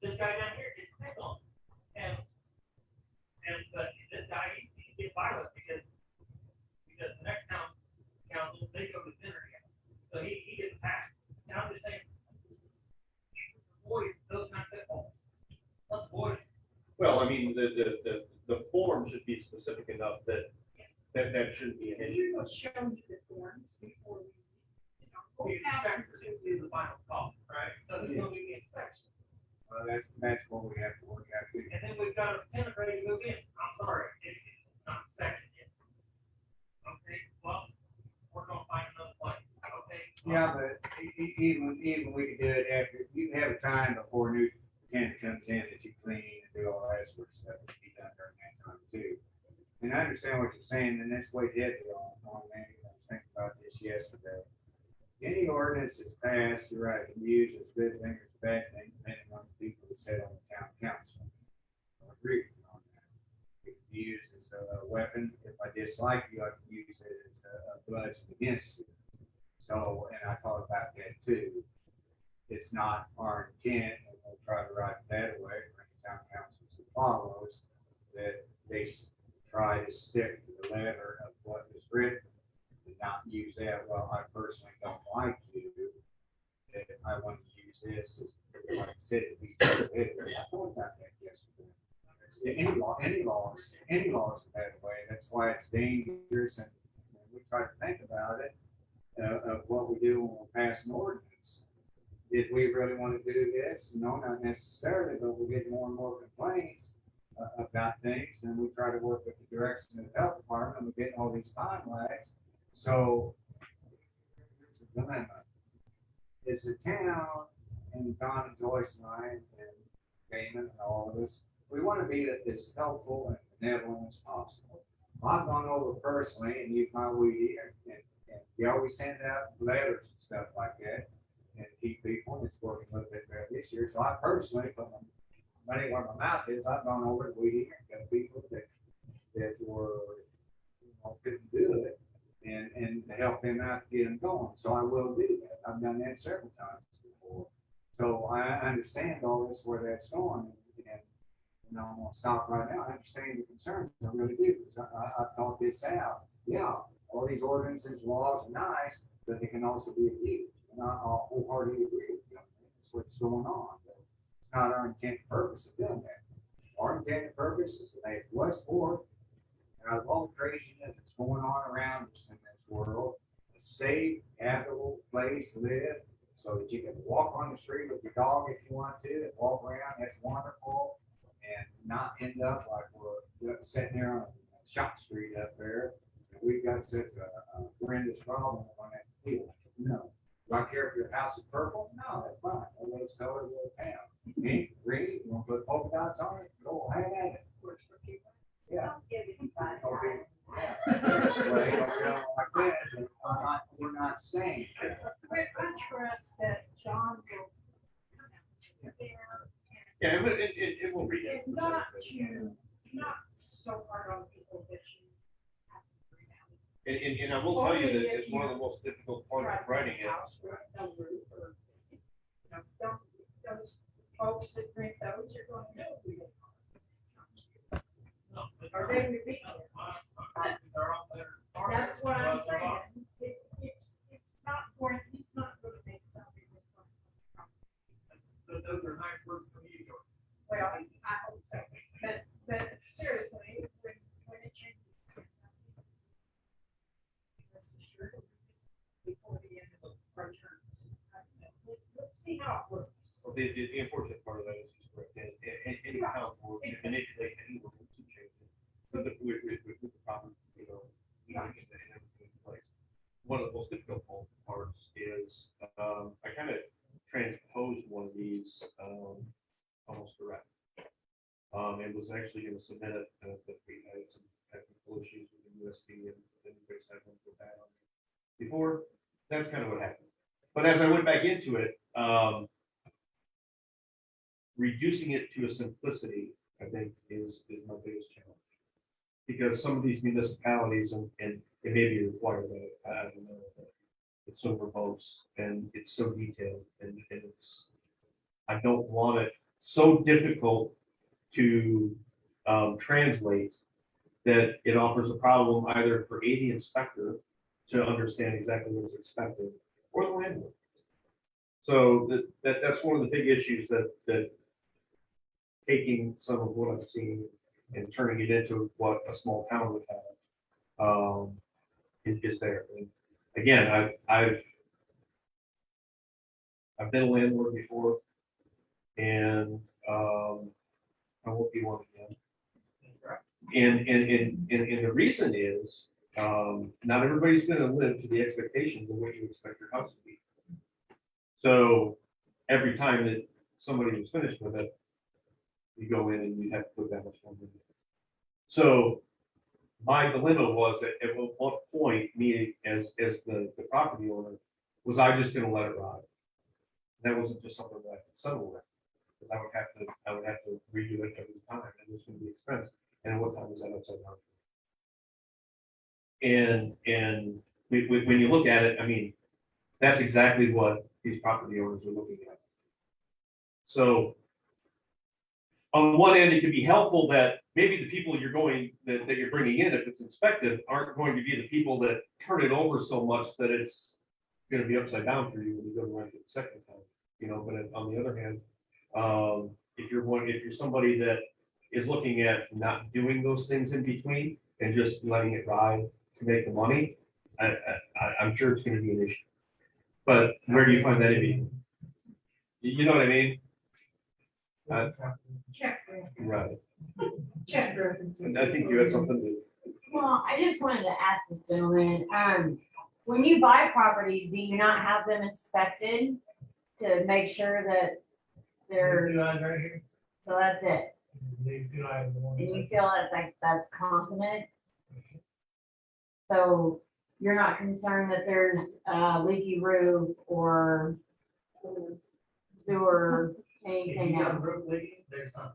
this guy down here gets picked on. But this guy, he gets by us because the next council, they go to dinner together. So he gets passed. And I'm just saying, avoid those kind of pitfalls. Let's avoid it. Well, I mean, the form should be specific enough that shouldn't be an And issue. you will show me the forms before we, The inspector is the final call, right? So he's gonna do the inspection. Well, that's what we have to work out too. And then we've got a tenant ready to move in. I'm sorry, it's not inspection yet. Okay, well, we're gonna find another place, okay? Yeah, but even we could do it after, you can have a time before a new tenant comes in that you clean and do all that sort of stuff, that can be done during that time too. And I understand what you're saying, and that's way heavy on that. I was thinking about this yesterday. Any ordinance that's passed, you're right, can be used as a good thing or as a bad thing, depending on the people that sit on the town council. I agree with you on that. It can be used as a weapon. If I dislike you, I can use it as a bludgeon against you. So, and I thought about that too. It's not our intent, and we'll try to write that away for any town councils that follows, that they try to stick to the letter of what is written and not use that, well, I personally don't like you, that I want to use this as, like I said, to be. I thought about that yesterday. Any laws are that way. That's why it's dangerous, and we try to think about it, of what we do when we pass an ordinance. did we really want to do this? No, not necessarily, but we're getting more and more complaints about things, and we try to work with the direction of the health department, we're getting all these time lags. So it's a dilemma. It's a town, and Don and Joyce and I, and Damon and all of us, we want to be as helpful and benevolent as possible. I've gone over personally and used my weed eater, and we always send out letters and stuff like that, and keep people, and it's working a little bit better this year. So I personally, put my money where my mouth is, I've gone over to weed eater, and got people that were, couldn't do it, and to help them out to get them going. So I will do that. I've done that several times before. So I understand all this, where that's going, and I'm gonna stop right now. I understand your concerns, I really do, because I've thought this out. Yeah, all these ordinances, laws are nice, but they can also be abused, and I wholeheartedly agree with you. That's what's going on. But it's not our intent and purpose of doing that. Our intent and purpose is to make Westport, out of all the craziness that's going on around us in this world, a safe, habitable place to live, so that you can walk on the street with your dog if you want to, and walk around. That's wonderful. And not end up like we're sitting there on Shop Street up there, and we've got such a horrendous problem on that field. No. Do I care if your house is purple? No, that's fine. That's color of the town. Pink, green, you want to put polka dots on it? Go ahead at it. Works for people. Yeah. Okay. Yeah. Well, you don't know like that. We're not saying. I trust that John will come out there. Yeah, it will read it. And not so hard on people that you have to bring out. And I will tell you that it's one of the most difficult parts of writing it. House with no roof, or, those folks that drink those are going to know who they are. Are they ridiculous? That's what I'm saying. It's not going, he's not going to make something that's going to. Those are nice words from you, George. Well, I hope so, but seriously, when it changes. Rest assured, before the end of our term. Let's see how it works. So the unfortunate part of that is just correct. And any town board can manipulate any ordinance to change it. With the proper, and everything in place. One of the most difficult parts is, I kind of transposed one of these, almost direct. And was actually going to submit it, but we had some technical issues with the USB, and then we fixed that one with that on before. That's kind of what happened. But as I went back into it, reducing it to a simplicity, I think, is my biggest challenge. Because some of these municipalities, and it may be required, that I don't know, but it's so verbose and it's so detailed, and it's, I don't want it so difficult to translate that it offers a problem either for the inspector to understand exactly what is expected, or the landlord. So that's one of the big issues that taking some of what I've seen and turning it into what a small town would have is there. And again, I've been a landlord before, and I won't be one again. And the reason is, not everybody's going to live to the expectations of what you expect your house to be. So every time that somebody was finished with it, you go in and you have to put that much money in. So my dilemma was at what point, me as the property owner, was I just going to let it ride? That wasn't just something that I could settle with, because I would have to redo it every time, and it was going to be expensive. And at what time was that upside down? And when you look at it, I mean, that's exactly what these property owners are looking at. So on one end, it can be helpful that maybe the people that you're bringing in, if it's inspected, aren't going to be the people that turn it over so much that it's going to be upside down for you when you go to rent it the second time. But on the other hand, if you're somebody that is looking at not doing those things in between and just letting it ride to make the money, I'm sure it's going to be an issue. But where do you find that in? You know what I mean? Check, Right. check. And I think you had something to. Well, I just wanted to ask this gentleman, when you buy properties, do you not have them inspected to make sure that they're, Right here. so that's it? These two items. And you feel that's confident? So you're not concerned that there's a leaky roof or sewer, anything else? There's some.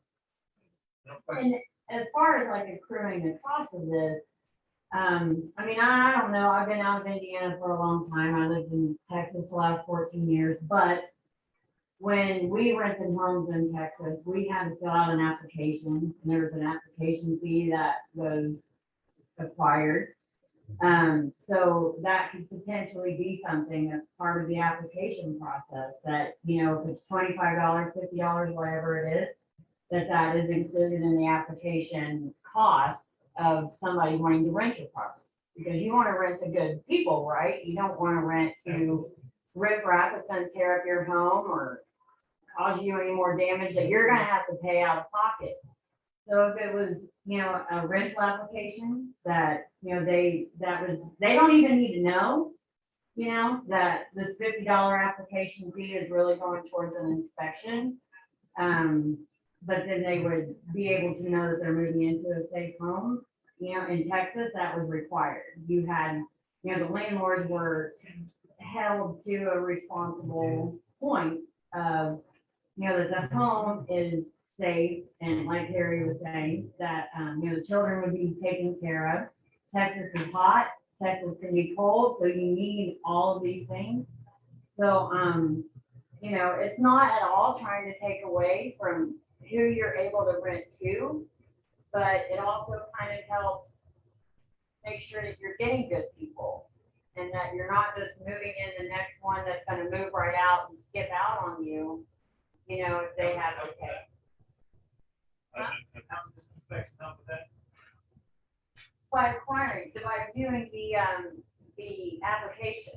No question. And as far as like accruing the cost of this, I mean, I don't know, I've been out of Indiana for a long time, I lived in Texas the last 14 years, but when we rented homes in Texas, we had to fill out an application, and there was an application fee that was acquired. So that could potentially be something that's part of the application process, that, you know, if it's $25, $50, whatever it is, that is included in the application cost of somebody wanting to rent your property. Because you want to rent to good people, right? You don't want to rent to riffraff that's gonna tear up your home or cause you any more damage that you're gonna have to pay out of pocket. So if it was, you know, a rental application that, you know, they don't even need to know, you know, that this $50 application fee is really going towards an inspection. But then they would be able to know that they're moving into a safe home. You know, in Texas, that was required. You had, you know, the landlords were held to a responsible point of, you know, that the home is safe, and like Harry was saying, that, you know, the children would be taken care of. Texas is hot, Texas can be cold, so you need all of these things. So, you know, it's not at all trying to take away from who you're able to rent to, but it also kind of helps make sure that you're getting good people, and that you're not just moving in the next one that's gonna move right out and skip out on you, you know, if they have to pay. How does this inspection help with that? By doing the application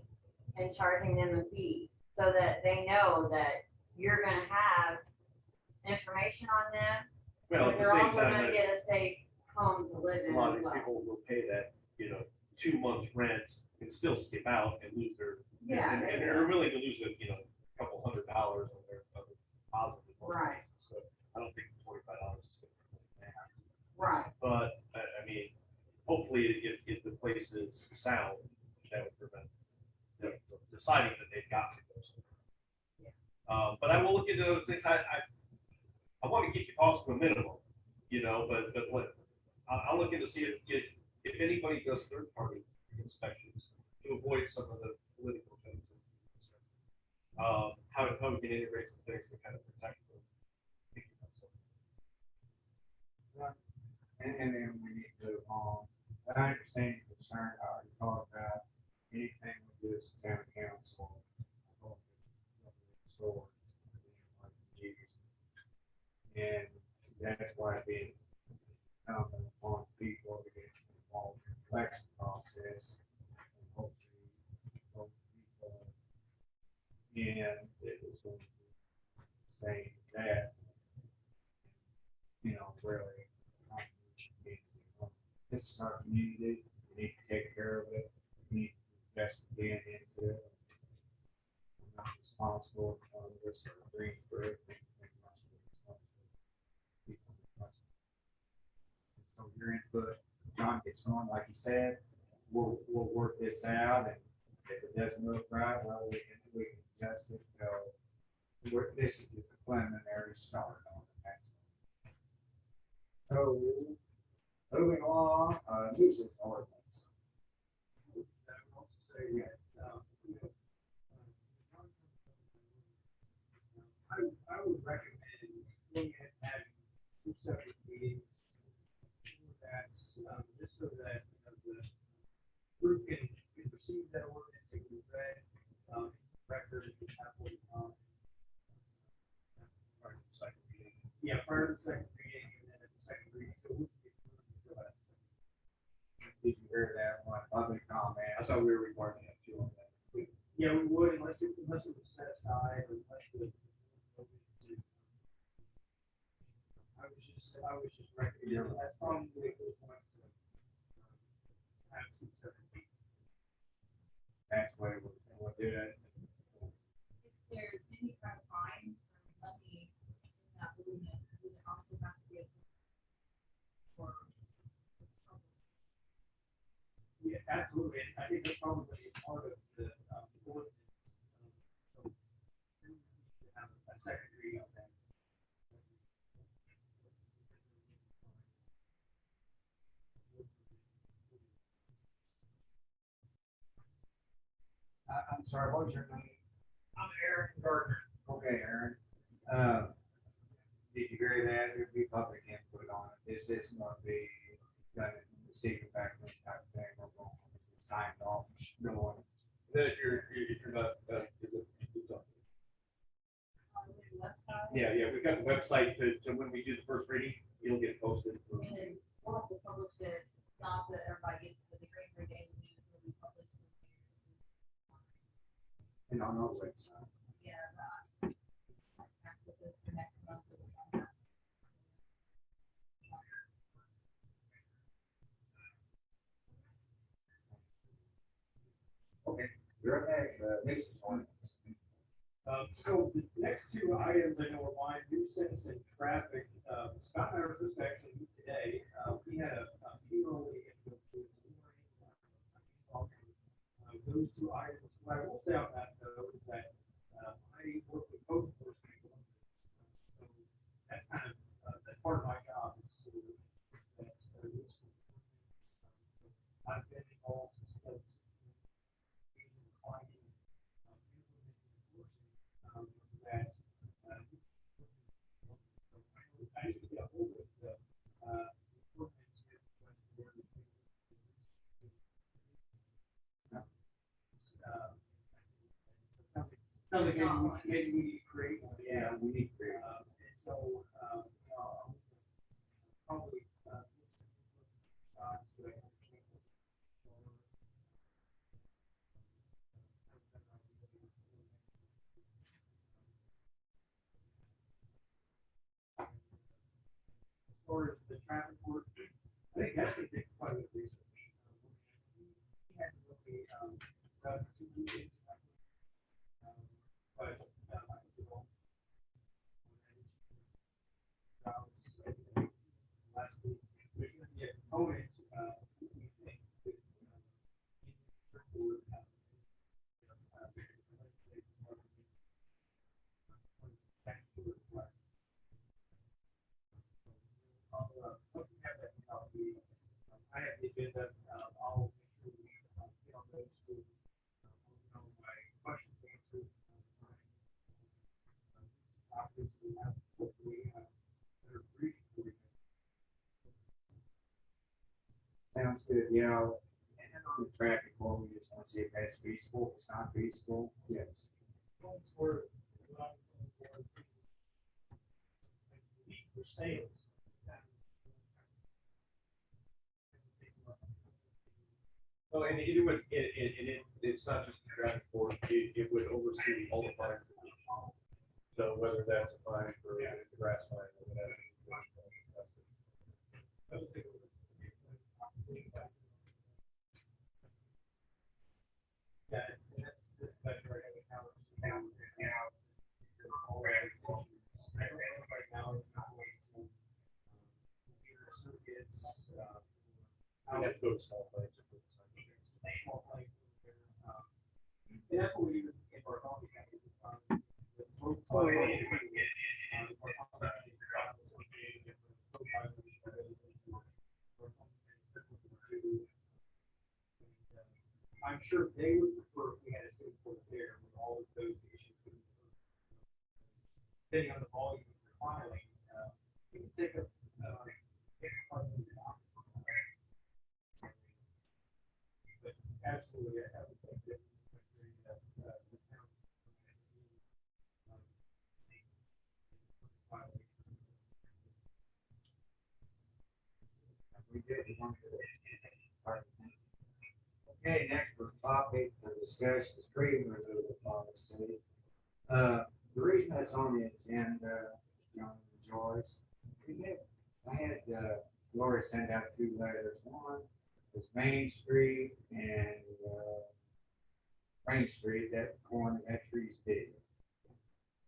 and charging them a fee, so that they know that you're gonna have information on them, Well, but at the they're same also time, gonna get a safe home to live a in lot of as these well. people will pay that, you know, 2 months rent and still skip out and lose their. Yeah, And they're willing to lose a, you know, couple $100 on their deposit. Right. So I don't think $25 is good for that. Right. But I mean, hopefully if the place is sound, that would prevent them from deciding that they've got to go somewhere. But I will look into those things. I want to keep the cost to a minimum, you know, but what, I'll look into see if anybody does third-party inspections to avoid some of the political things. How we can integrate some things to kind of protect them. And then we need to, I understand your concern, I already talked about anything with this town council. Store. And that's why being incumbent upon people to get involved in the election process. And hopefully, people, and it was going to say that, you know, really, this is our community, we need to take care of it, we need to invest again into it. We're not responsible for this green for everything. So your input, John gets going, like you said, we'll work this out, and if it doesn't look right, well, we can adjust it, this is just a preliminary start on it. So, moving along, nuisance ordinance. I would also say that, I would recommend looking at having 2 separate meetings. That, just so that the group can receive that ordinance, it can be read, record, and have what part of the second reading. Yeah, part of the second reading, and then at the second reading, so we can get through that. Did you hear that one other comment? I thought we were required to have 2 on that. Yeah, we would, unless it was set aside, or unless the just recommending, that's probably a good point to have two separate people. That's why we'll do that. If there didn't have fine or money in that ordinance, would it also have to be a for Yeah, absolutely. And I think that's probably part of the ordinance. So we need to have a second reading of that. I'm sorry, what was your name? I'm Aaron Gardner. Okay, Aaron. Did you hear that? There'll be public input on it. This isn't gonna be done in the secret back room type of thing. We're going to sign off, no one. Then if you're not, is it? on the website? Yeah, we've got the website to when we do the first reading, it'll get posted. And then we'll have to publish it, not that everybody gets it, but the Great Green Daily News will be published. And on our website. Yeah, access this for next month. That we have that. Okay, you're next, nuisance ordinance. So the next two items I know are mine, nuisance and traffic. Scott and I were supposed to actually meet today. We had a funeral we had to go to this morning. Those two items, what I will say on that though, is that I work with both of those people. So that's kind of, that's part of my job is to, that's, I've been involved since finding, that, I need to get a hold of the, ordinance here. Sounds like maybe we need to create one. Yeah, we need to create. And so, I'll probably, so I can as far as the traffic court, I think that's a big part of the research. We had to really, run two meetings. But, last week, there's going to be a component, we think, with, I have the agenda, I'll make sure we get on those two, my questions answered. Obviously, hopefully, better brief for you. Sounds good, you know, and then on the traffic flow, we just want to see if that's feasible, if it's not feasible, yes. For sales. Well, and it would, it's not just the traffic board, it would oversee all the fines. So whether that's a fine for the grass fine or whatever. Yeah, and that's better how it's now. Already, I don't know right now, it's not ways to, computer circuits, I have to go to small places. small things. And that's what we do in our coffee cafe. Oh, yeah. I'm sure they would prefer if we had a city court there with all of those issues. Depending on the volume of the filing, we can take a, part of the doc. But absolutely, I would think that the town. We did one for this. Okay, next for topic for discussion is tree removal policy. The reason that's on the agenda, Joyce, we have I had, Lori send out 2 letters. One was Main Street and, Main Street, that corner, that tree's dead.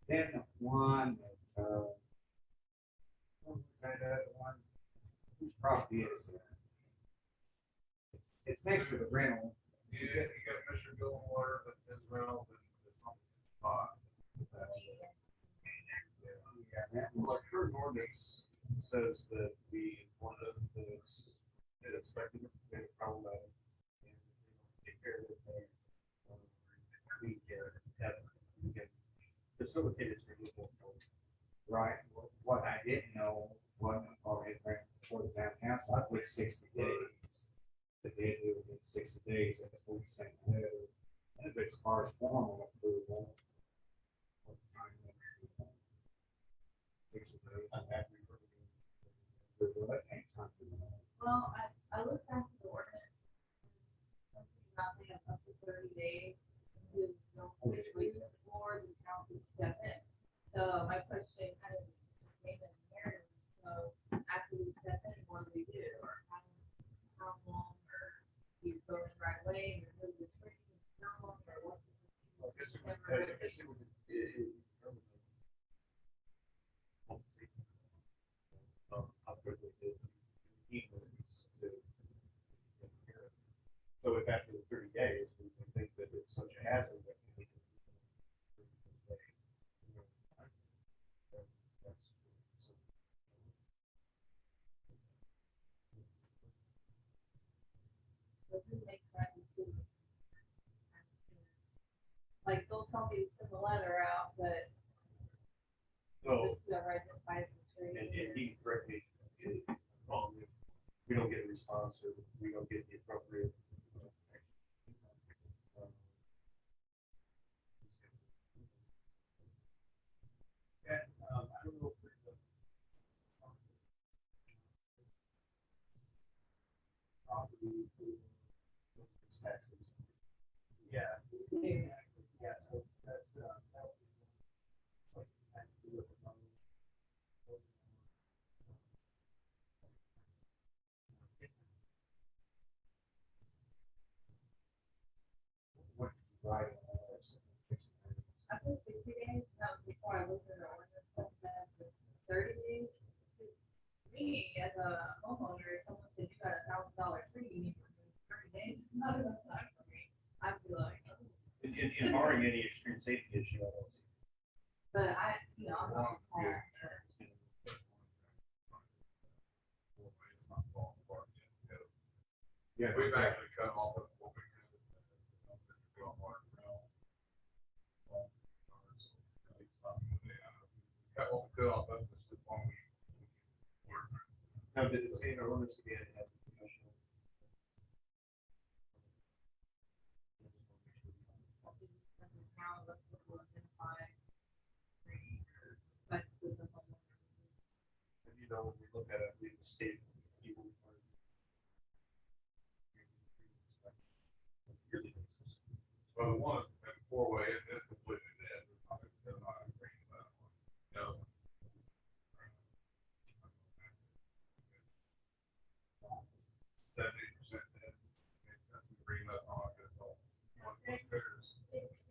Then one, what was that other one? Whose property is it? It's next to the rental. You got Mr. Gilmore, that is rental, that's on the spot. Yeah, that one. Well, our current ordinance says that one of those that inspected the problem and take care of it. We can facilitate its removal. Right, what I didn't know, wasn't already for the townhouse, I put 60 days. But they do it in 60 days, that's what we sent the letter. And if it's as far as formal approval. what time that is, 60 days, I'm happy for it. Well, that ain't time to know. Well, I looked back at the ordinance. Something about they have up to 30 days to no situation before the council step in. So my question kind of came in here, so after we step in, what do we do? Or how long, or do you go in right away and remove the tree, or what? I guess it would, how quickly the heat moves to. So if after the 30 days, we think that it's such a hazard that we can. But who makes that decision? Like, they'll tell me to send the letter out, but So, just whoever identifies the tree. and he correctly, if we don't get a response or we don't get the appropriate. Yeah, I don't know if there's property, Taxes. yeah. Yeah, so that's, that would be like, I have to do with the money. What did you write on that? I put 60 days, that was before I looked at the ordinance, but then 30 days. To me, as a homeowner, if someone said you got $1,000 tree, you need to remove 30 days, it's not enough time for me. I'd be like, oh. In barring any extreme safety issue, I don't see. But I, I'm not. One's good. It's not falling apart yet. Yeah, We've actually cut off what we could. Cut what we could off, that's just the one we. Now, did it say in our ordinance again? Have the commission- And you know, when we look at it, we state. Yearly basis. Well, the one that's 4-way, it's completely dead. They're not agreeing with that one. No. 70% dead. It's got some green up on it. It's all one stairs.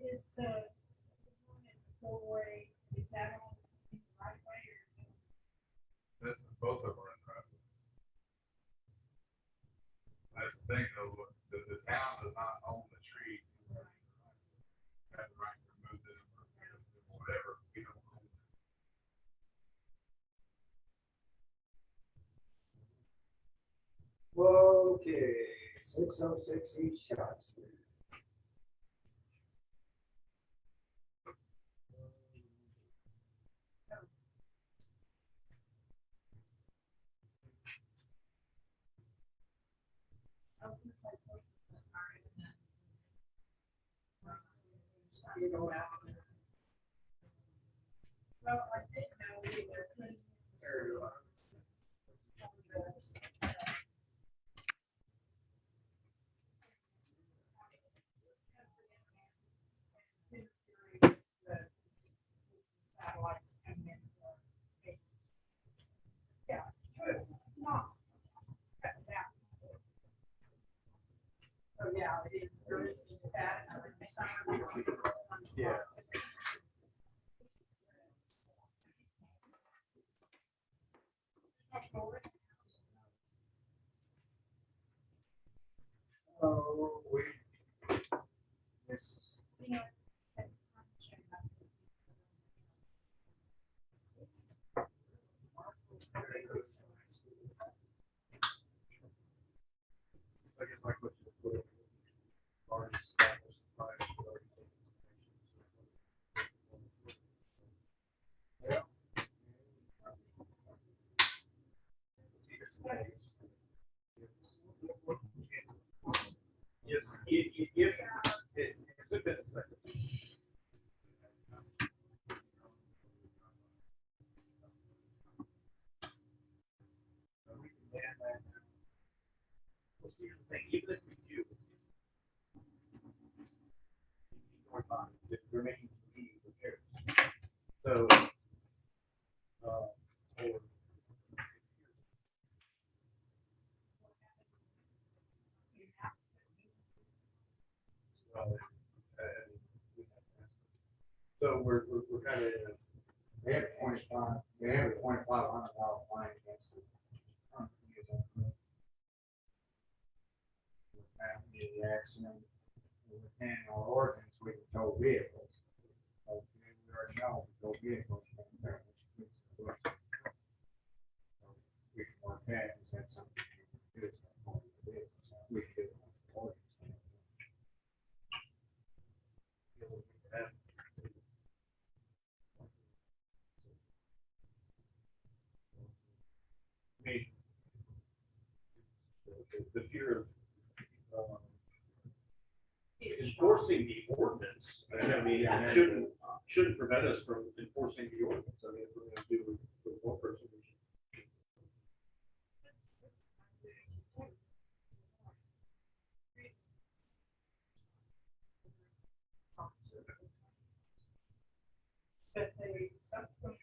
Is the one in the 4-way, is that on the right way or is it? This, both of them are in driveway. That's the thing though, the town does not own the tree. Have the right to remove it or whatever, we don't own it. Okay, 606 East Shot Street. You know, out there. Well, I didn't know we were putting. There you are. Satellites coming in. Yeah, good. Yeah, it is, there is that, Yeah. Oh, this is. I guess my question is, what if already established price, already taken yes, if it's a bit effective. We can ban that now. Well, see, here's the thing, even if we do. If we're making continued repairs. So. Or. So we're kind of in a. They have a $2,500 fine against it. The accident, within our ordinance, we can tow vehicles. So, we already know we tow vehicles. We can work that, is that something we can do? It's not part of the business. We can do it on the ordinance. I mean, the fear of enforcing the ordinance, I mean, it shouldn't prevent us from enforcing the ordinance. I mean, if we're gonna do with one person. We should. but they, some point.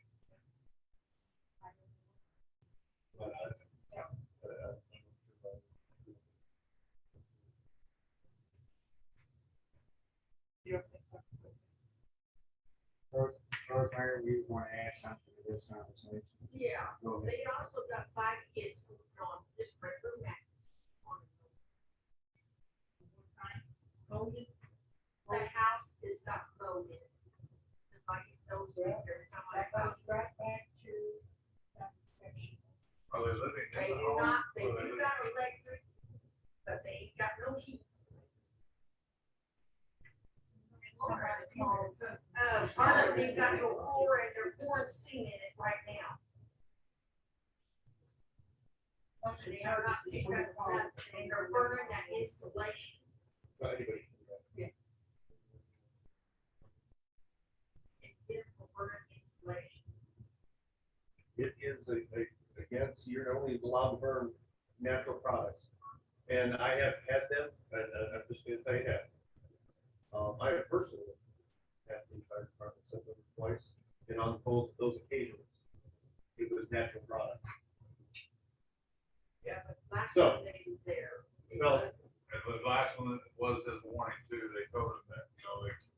Rosemary, we want to add something to this conversation. Yeah, Go ahead. they also got 5 kids living on this regular mat. The house is not voted. It's like it goes there every time I That go. goes right back to that section. Are they living in They the do home? not, they Or do got electric, but they ain't got no heat. Part of these got no floor and they're pouring cement in it right now. And they are not picking up that, and they're burning that insulation. Anybody can do that. It's beautiful burning insulation. It is against, you're only allowed to burn natural products. And I have had them, I'm just gonna say that. I have personally had the fire department send them twice, and on those occasions, it was natural product. Yeah, but last So, time they was there. It well, was- And the last one was his warning too, they told him that,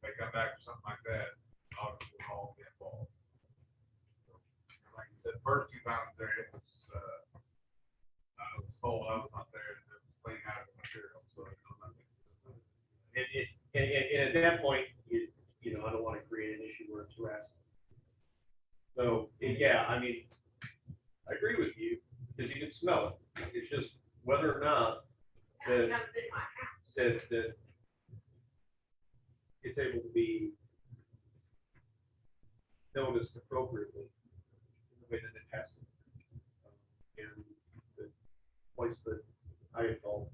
they come back with something like that, obviously we'll all get involved. Like you said, first 2 times there, it was, I was told I was not there, it was cleaning out the material, so. And at that point, I don't want to create an issue where it's harassment. So, yeah, I mean, I agree with you, because you can smell it. It's just whether or not It comes in my house. that it's able to be noticed appropriately in the way that it has to. And the place that I had called,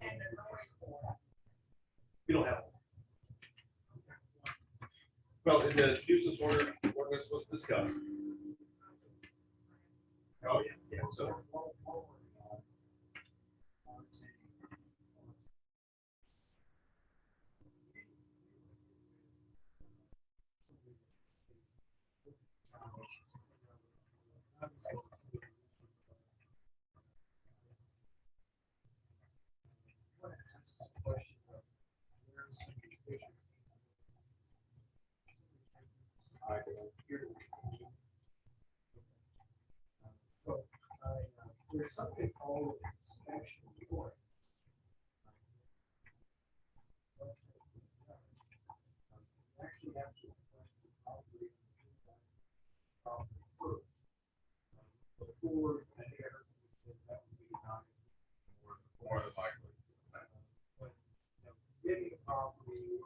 And the noise for we don't have one. Well, in the nuisance ordinance was discussed. Oh, yeah, so. there's something called inspection report. Actually have to request the property first. Before the air, that would be not. More than likely. But, getting a property.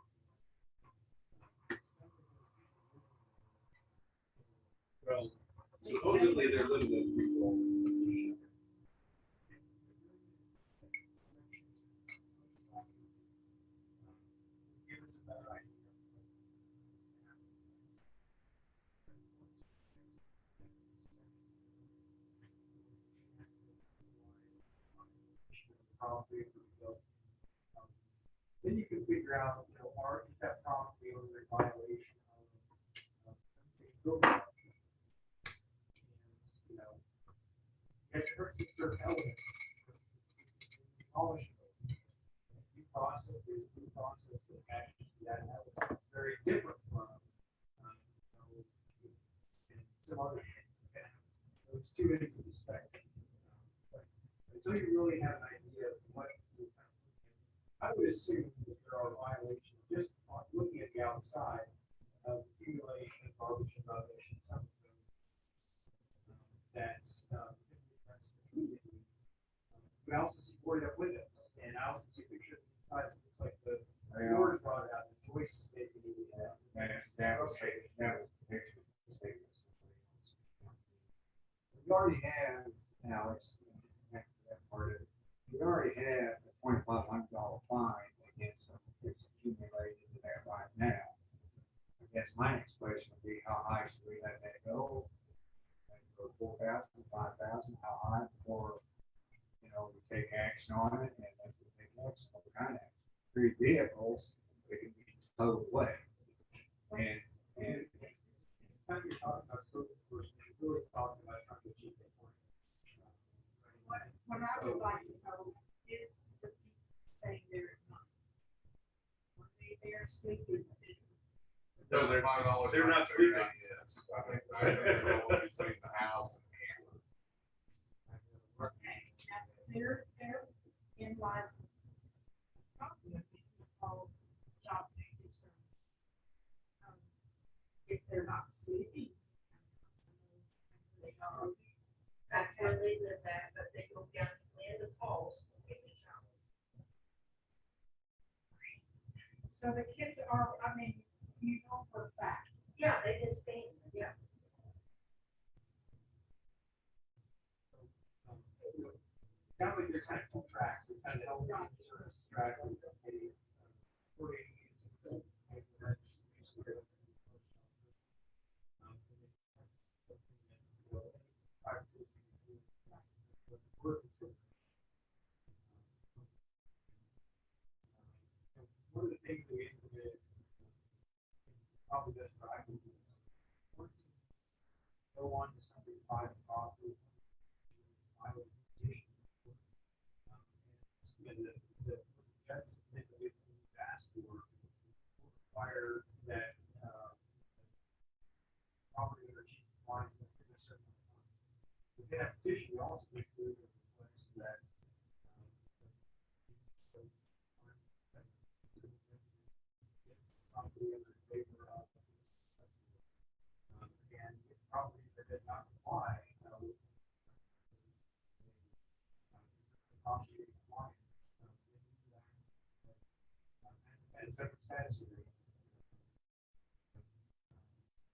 Well, supposedly they're living in people. Give us a better idea. Property. Then you can figure out, is that property under violation of building? And, it's certain elements. Demolish due process, there's due process that matches that element, very different from, some other. Those two ends of the spectrum. Until you really have an idea of what, I would assume that there are violations just on looking at the outside of accumulation, garbage and rubbish and some of them. That's we also see boarded up windows, and I also see pictures inside, it looks like the doors brought out, the joists maybe. That was picture. We already have, Alex, that part of it, we already have a $2,500 fine against them that's accumulated into that right now. I guess my next question would be, how high should we let that go? Go 4,000, 5,000, how high before, we take action on it, and then we take action on the kind of 3 vehicles, they can be towed away. And Time you're talking about code enforcement, you're really talking about trying to achieve that point. What I would like to know is the people saying there is not. When they're sleeping. Those are not always. They're not sleeping. Yes. I think they're always between the house and the camper. They're in life. Probably called job duties. If they're not sleeping. They are. That's where they live at, but they go down to land of falls. So the kids are, for a fact. Yeah, they just stay. Yeah. Kind of like there's kind of 2 tracks, it's kind of held on to service track with a 40. One of the things that we implemented, probably best practice is go on to something private property. I would petition. And the judge that we asked for require that property or chief line within a certain time. Within that petition, we also include a request that property under favor of and property that did not comply and separate status agreement.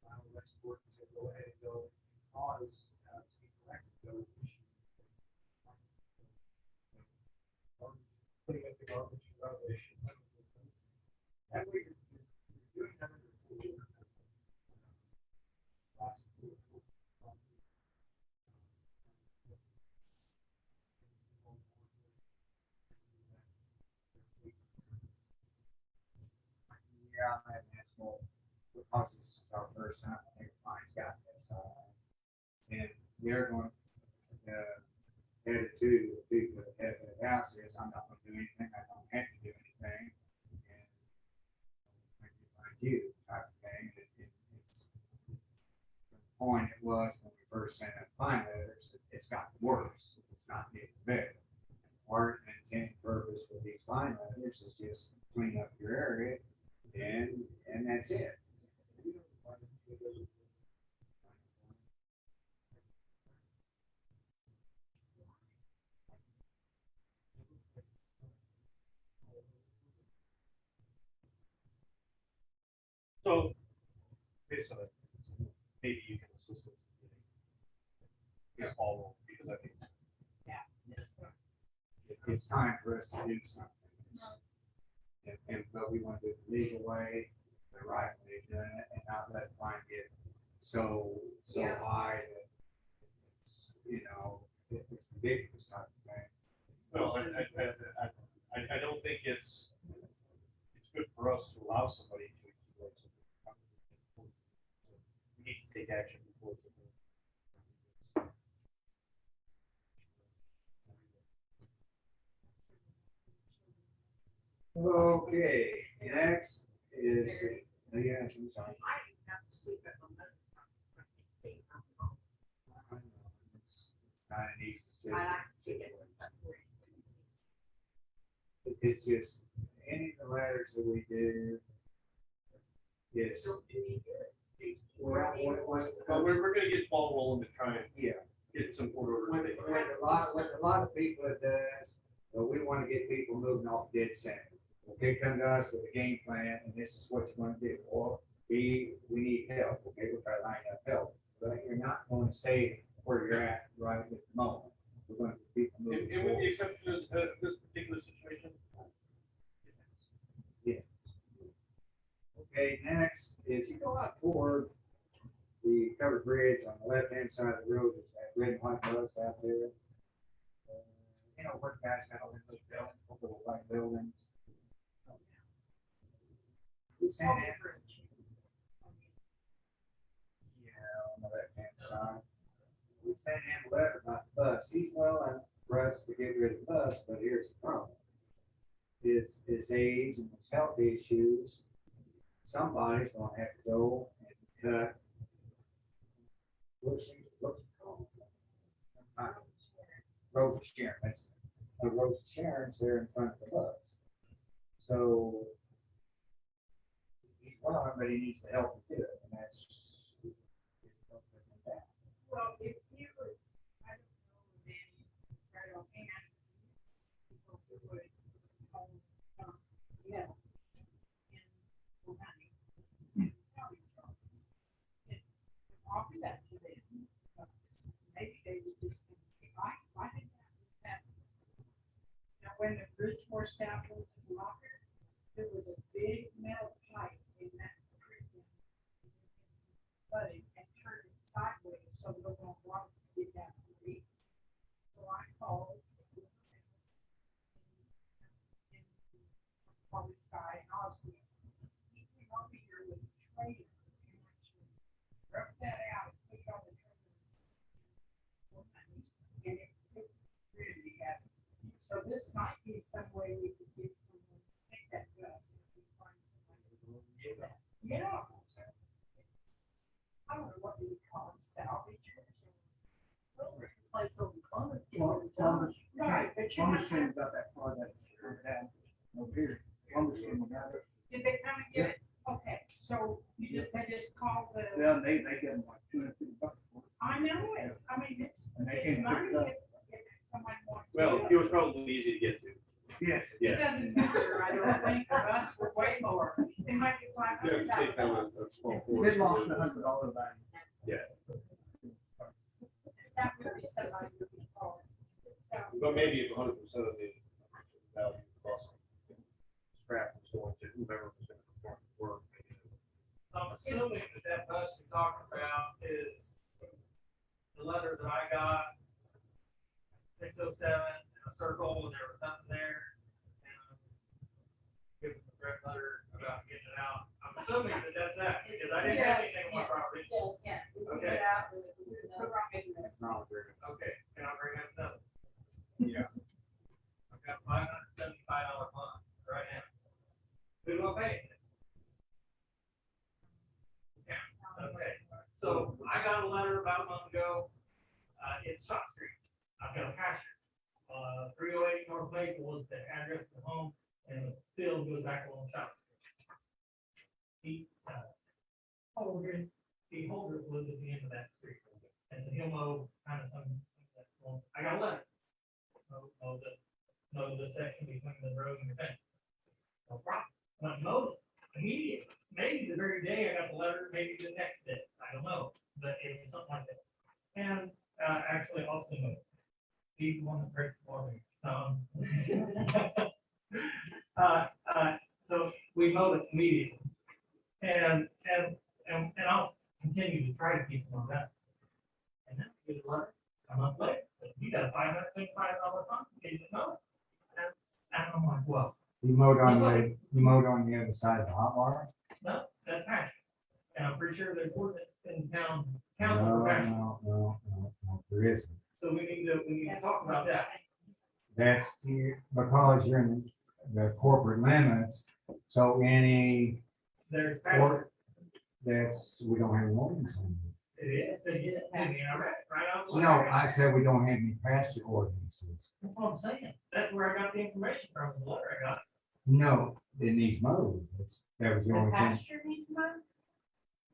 Town of Westport said, go ahead and go cause to be corrected those issues. Putting up the garbage and rubbish. That way you're doing that under Yeah, and that's what, because this is our first time, I think mine's got this, and they're going, headed to the people that head of the house is, I'm not gonna do anything, I don't have to do anything. And like you, type of thing, it's, the point it was when we first sent out fine letters, it's gotten worse, it's not Okay, so maybe you can assist us. Yes, Paul, because I think. It's time for us to do something. But we want to do it the legal way, the right way of doing it, and not let fine get so Yeah. high that it's, it's ridiculous type of thing. Well, I don't think it's good for us to allow somebody to accumulate something. We need to take action before it's. Okay, next is, yeah, I'm sorry. It's not an easy situation. It's just, any of the letters that we do, yes. Well, we're gonna get the ball rolling to try and Yeah, get some order. what a lot of people does, but we want to get people moving off dead center. Okay, come to us with a game plan, and this is what you're gonna do, or B, we need help, okay, we'll try to line up help. But you're not going to stay where you're at right at the moment. We're going to keep moving And with the forward. exception of this particular situation. Okay, next is you go out toward the covered bridge on the left-hand side of the road, there's that red and white bus out there. Where guys got all in those buildings, little white buildings. We sent in, on the left-hand side. We sent in a letter about the bus. He's willing for us to get rid of the bus, but here's the problem. His age and his health issues, somebody's gonna have to go and cut. What's it called? Rows of Sharon, that's the Rows of Sharon's there in front of the bus. So he's willing, but he needs the help to do it, and that's. Well, if you would, I don't know, Manny, right offhand, people who would, yeah. And, money. Offer that to them. Maybe they would just, why did that? Now, when the bridge washed out with the locker, there was a big metal pipe in that creek. But it turned it sideways, so the water could get down the creek. So I called. On this guy, and I was, he came over here with a trailer. Broke that out, put it on the trailer. And it really had. So this might be some way we could get someone to take that to us if we find somebody to do that. Yeah. I don't know what we would call them, salvage. Place over Columbus. Right, but you Columbus have came to, about that far, that down over here. Columbus came about it. did they come and get it? Okay, so they just called the, Yeah, they get them like $250 for it. I know it, I mean, it's And they it's came money picked up. if somebody wants. to Well, do it was probably easy to get to. Yes. It doesn't matter, I don't think, of us, we're way more, it might be Yeah, take that $500. as a small force. They lost $100 value. Yeah, That would be somebody who would be called. So, but maybe if 100% of the value cost scrap was going to whoever was going to perform the work. I'm assuming that bus you're talking about is the letter that I got, 607, in a circle, and there was nothing there. And give them the correct letter about getting it out. I'm assuming that that's that, because I didn't have anything on my property. Yeah. Okay. That's not very. Okay, can I bring up another? Yeah. I've got $575 a month right now. Who do I pay it to? Yeah, okay. So I got a letter about a month ago. It's Shop Street. I've got a cashier. 308 North Maple is the address of the home, and the field goes back along Shop Street. Holder lives at the end of that street. And so he'll mow kind of some, I got a letter. Know the section between the road and the fence. No problem. But mow it immediately. Maybe the very day I got the letter, maybe the next actually also, he's the one that breaks the law. So we mowed it immediately. And I'll continue to try to keep them on that. And then we get a letter a month later, you got a $575 fine, you didn't know it. And I'm like, well, You mowed on the other side of the hot wire? no, that's pasture. And I'm pretty sure there's ordinance in town, No, council for pasture. no, there isn't. So we need to talk about that. That's because you're in the corporate limits, so any, There's pasture. we don't have an ordinance on It is, they just, I mean, I read it right out of the it. No, letter. I said we don't have any pasture ordinances. That's what I'm saying. That's where I got the information from, the letter I got. No, it needs mowed. That was the The only thing. pasture needs mowed?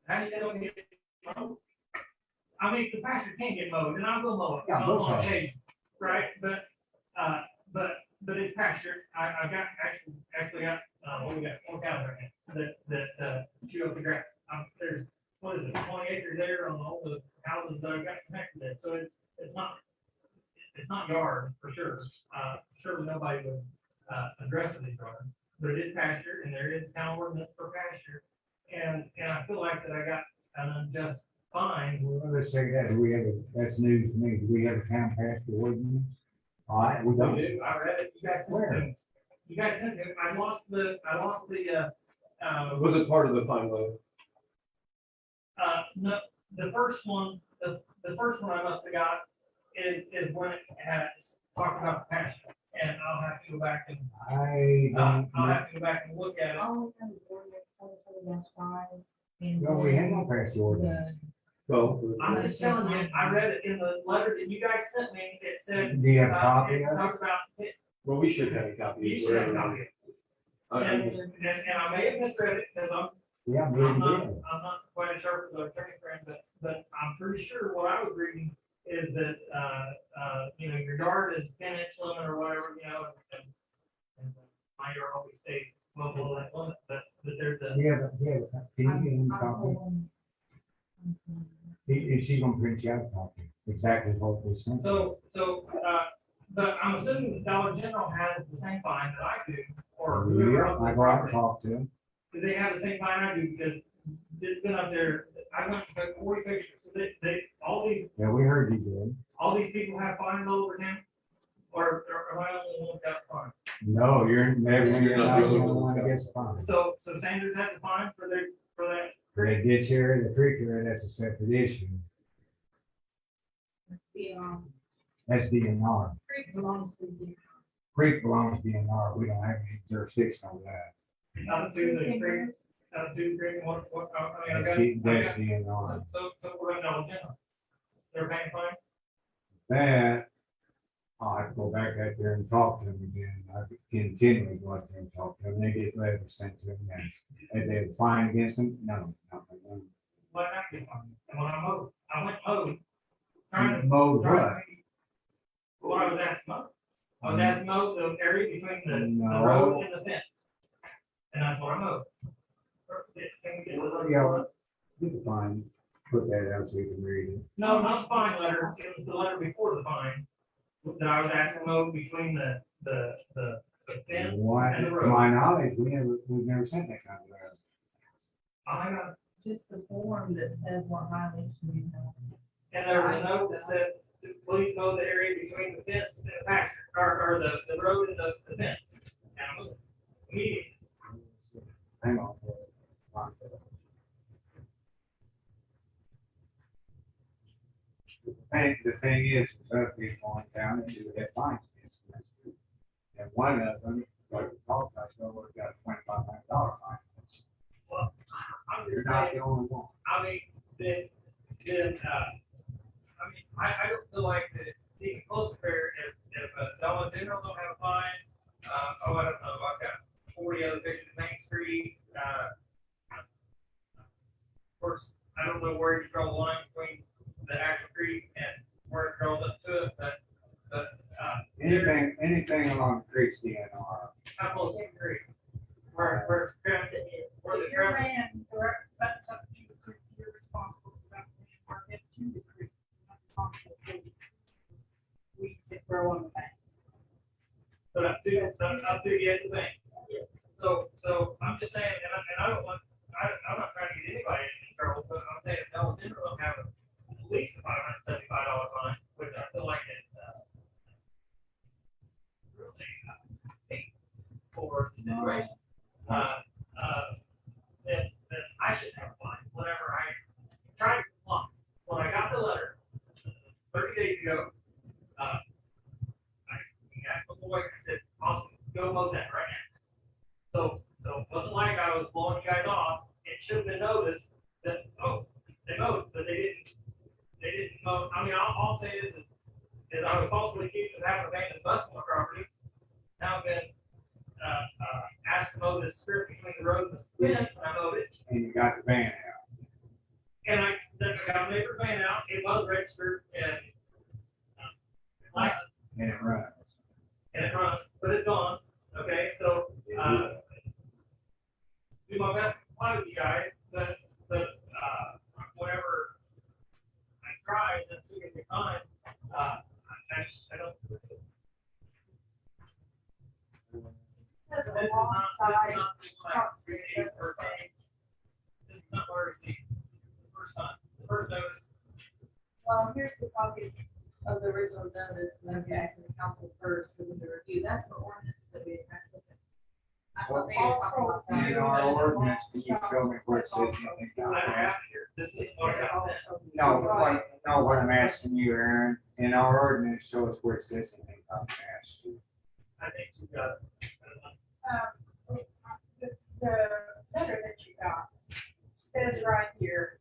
How do you don't get mowed? I mean, the pasture can get mowed, and I'll go mow it. Yeah, on bush hog. occasion, right? But it's pasture. I got, actually got, what we got, 4 cows right now, that chew up the grass. There's, what is it, 20 acres there on all the houses that I got connected to, so it's not yard, for sure. Surely nobody would, address it as yard, but it is pasture, and there is town ordinance for pasture. And I feel like that I got an unjust fine. Well, let's say that, that's news to me. Do we have a town pasture ordinance? All right, we We don't. do, I read it, you guys sent Where? it. You guys sent it, I lost the, Was it part of the fine load? no, the first one I must have got is when it has talked about pasture. And I'll have to go back and, I'll have to go back and look at it. All of them is ordinance 24-5. and No, we have no then pasture ordinance. Well, I'm just telling you, I read it in the letter that you guys sent me, it said. Do you have a copy It of it? talks about, well, we should have a copy. you should have a copy. I'm And just- I may have misread it, because Yeah, I'm maybe not, did. I'm not quite as sharp as our attorney friend, but I'm pretty sure what I was reading is that, your yard is 10-inch limit or whatever, and my yard always stays well below that limit, but there's a, Yeah, can you give him a I'm copy? pulling- Is she gonna print you out a copy? Exactly what we sent. but I'm assuming that Dollar General has the same fine that I do, or whoever Yeah, owns I the go out and property. talk to him. Do they have the same fine I do? Because it's been up there, I went to take 40 pictures, so Yeah, we heard you did. all these people have fines all over town? Or am I the only one that got fine? No, you're never, You're you're not not the the only only one one that that gets fined. So Sanders had the fine for that? They ditch area, the creek area, that's a separate issue. The, That's DNR. creek belongs to the. Creek belongs to DNR. We don't have any jurisdiction over that. Out to the creek, what, I mean, That's DNR. so we're gonna know, they're paying fine? That, I'll have to go back out there and talk to them again. I could continually go out there and talk to them. They get letters sent to them. Yes. If they have a fine against them, no, nothing. What I get fined? And when I went mowed, trying to. Mowed what? What I was asking mowed. I was asking mowed the area between the No. road and the fence. And that's what I mowed. Can we get the- Yeah, you can find, put that out so you can read it. No, not the fine letter, it was the letter before the fine, that I was asking mowed between the fence Why, and the to road. my knowledge, we've never sent that kind of letter. I got, Just the form that says what violation you have. and there was a note that said, please mow the area between the fence and the pasture, or the road and the fence. And I moved immediately. Hang on. The thing is, other people in town, they do have fines against them. And one of them, like we talked about, so we've got a $2,500 fine. Well, I'm You're just not saying, the only one. I mean, I don't feel like that it's even close to fair if Dollar General don't have a fine. I don't know, I've got 40 other pictures of Main Street. Of course, I don't know where you draw the line between the actual creek and where it draws up to it, but Anything along the creek's DNR. how close is the creek? Where the traffic If you're ran direct, that's up to the creek, you're responsible for that, or get to the creek. You're not responsible for weeds that grow on the bank. But up to the edge of the bank. So I'm just saying, and I don't want, I'm not trying to get anybody in trouble, but I'm saying, no, then we'll have at least a $575 fine, which I feel like is, really, big for the situation. Then I should have a fine, whenever I tried to comply. When I got the letter 30 days ago, I asked the boy, I said, awesome, go mow that right now. So it wasn't like I was blowing you guys off. It should have been noticed that, oh, they mowed, but they didn't mow. I mean, all I'll say is I was falsely accused of having abandoned bus on my property. Now I've been, asked to mow this strip between the road and the fence, and I mowed it. And you got the van out. And then I got a neighbor's van out, it was registered and, licensed, And it runs. and it runs, but it's gone, okay, so, do my best to comply with you guys, but, whenever I try, then soon as time, I don't. This is not where it's the first time, the first notice. Well, here's the copies of the original notice, and then back to the council first for them to review. That's the ordinance that we attached with it. I thought maybe you're talking about that. In our ordinance, can you show me where it says anything I about don't that? have it here, this is what I got sent. No, what I'm asking you, Aaron, in our ordinance, show us where it says anything about that. I think you got it. The letter that you got says right here,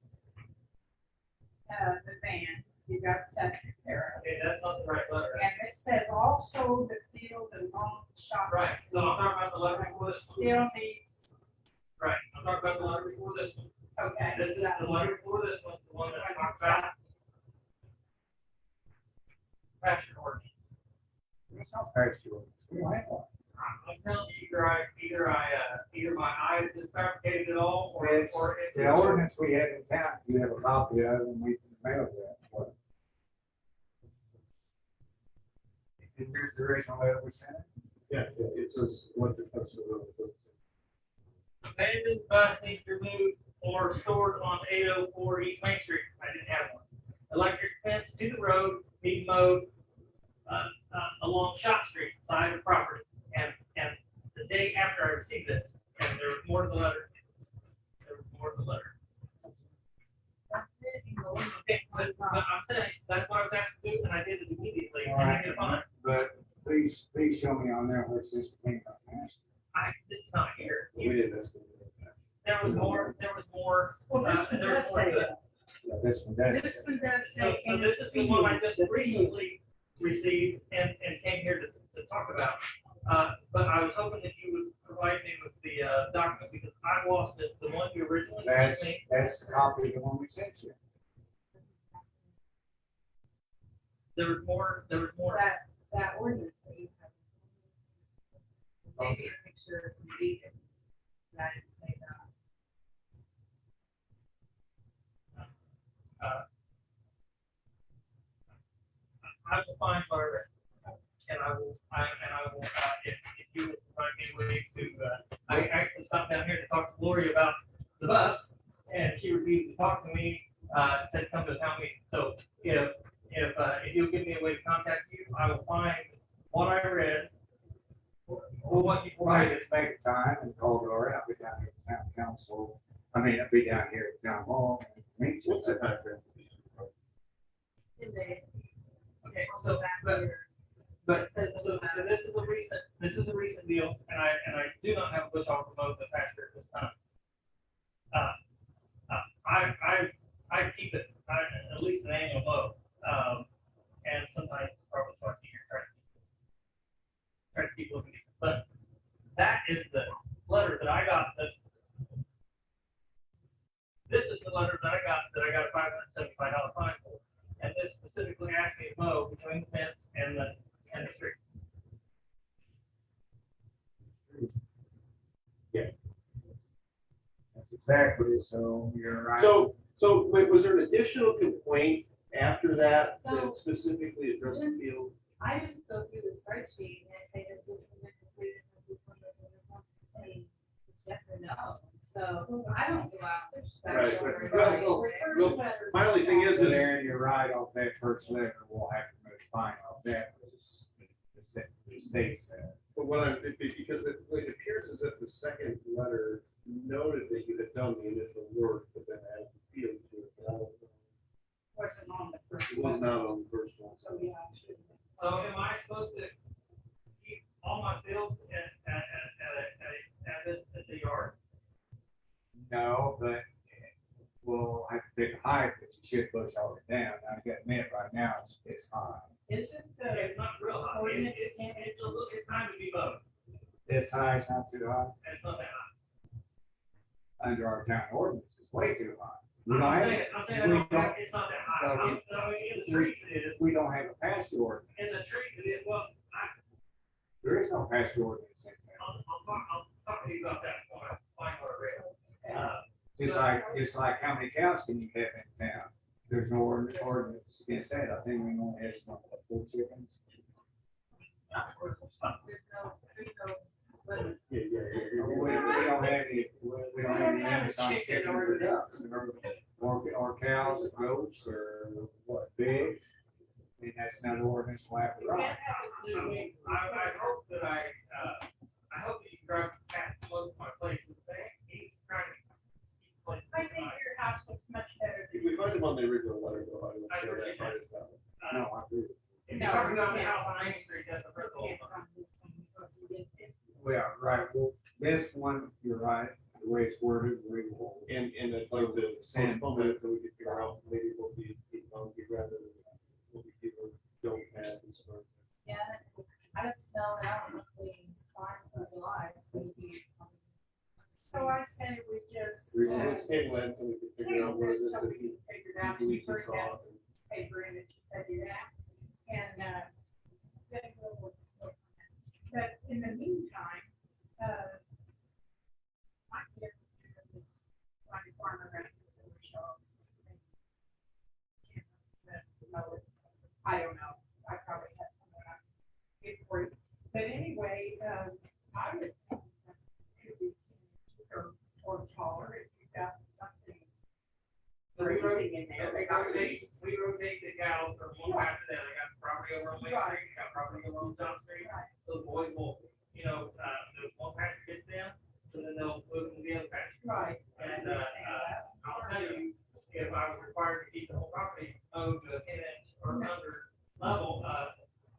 the van, you got that there. Okay, that's not the right letter. And it says also the field and lawn shop. Right, so I'm talking about the letter before this one. Still needs, Right, I'm talking about the letter before this one. okay. This is the letter before this one, the one that I talked about. Passion ordinance. It's not factual. We don't have one. I'm telling you, either my eyes just fabricated it all, or It's it. the ordinance we have in town, you have a copy of, and we can mail that. What? And here's the original letter we sent. Yeah, it says what the cuts of the road. Abandoned bus needs removed or stored on 804 East Main Street. I didn't have one. Electric fence to the road, need mowed, along Shop Street, side of the property. And the day after I received this, and there was more to the letter. Okay, but I'm saying, that's what I was asked to do, and I did it immediately, and I did it fine. But please show me on there where it says anything about that. It's not here. We did this. There was more, Well, this one there was does more say to it. that. Yeah, this one does. This one does So say. this is the one I just recently received and came here to talk about. But I was hoping that you would provide me with the document, because I lost it, the one you originally sent me. That's the copy of the one we sent you. There was more. That ordinance that you have. Maybe a picture from Beacon. That didn't say that. I will find what I read, and I will, if you would provide me a way to, I actually stopped down here to talk to Lori about the bus, and she refused to talk to me, said come to the town meeting. So, if you'll give me a way to contact you, I will find what I read, or what you Well, I provided. just make a time and call Laura. I'll be down here at town council. I'll be down here at town hall. and meet you. What's the background? Did they? Okay, So so, back here. but, so this is a recent deal, and I do not have a bush hog remote in the pasture at this time. I keep it, at least an annual mow, and sometimes probably twice a year, try to keep looking decent. But that is the letter that I got, this is the letter that I got a $575 fine for. And this specifically asked me to mow between the fence and the street. That's exactly, so you're right. So wait, was there an additional complaint after after that, So- that specifically address the field. I just go through the spreadsheet and I say, does this one been completed, does this one, and yes or no. So I don't go out there. Right, special but- or well, my only thing is, There, you're right off that first letter, we'll have to move fine off that, because it states that. But what I'm, because it appears as if the second letter noted that you had done the initial work, but then added the field to it. But I don't know. Wasn't on the first It was one. not on the first one. So, yeah, I should. So am I supposed to keep all my fields at the yard? No, but we'll have to pick a height, but you should push all it down. Now, you got to admit, right now, it's high. Isn't the It's not real high. ordinance It's a little, it's time to be low. This high is not too high. And it's not that high. Under our town ordinance, it's way too high. We don't I'm have, saying, it's not that high. I mean, in the trees it is, we don't have a pasture ordinance. in the trees it is, well, There is no pasture ordinance in town. I'll talk to you about that when I find what I read. Just like how many cows can you have in town? There's no ordinance against that. I think we only have some 4 chickens. Yeah. We don't have any, we don't have any limits on chickens or ducks, or cows or goats or what, pigs. I mean, that's not an ordinance we'll have to write. I hope that I hope that you drive past most of my places, he's trying to keep places. I think your house looks much better If we find them on the original letter, though, I would share that part as well. No, I agree. If you're talking about the house on Main Street, that's the first than one. on this one, because you did it. Well, right, well, this one, you're right, the way it's worded, we will. And I'd like to postpone it so we can figure out maybe what we rather than what we people don't have and sort of. Yeah, I would sell it out roughly fine for July, so maybe. So I say we just. Let's table that until we can figure out what it is So that we he can figure it out, and you believes bring is that off. paper in that you said you're at, and, then we'll. But in the meantime, I get, my farmer around the shows. I don't know, I probably have someone I get for it, but anyway, I would. Could be, or taller if you got something. Grazing in there. We rotate the cows from one half to the other. I got property over on Main Street, got property over on John Street. Right. So the boys will, the one pasture gets them, so then they'll move to the other pasture. Right. And, I'll tell you, if I was required to keep the whole property owned to a 10-inch or under level,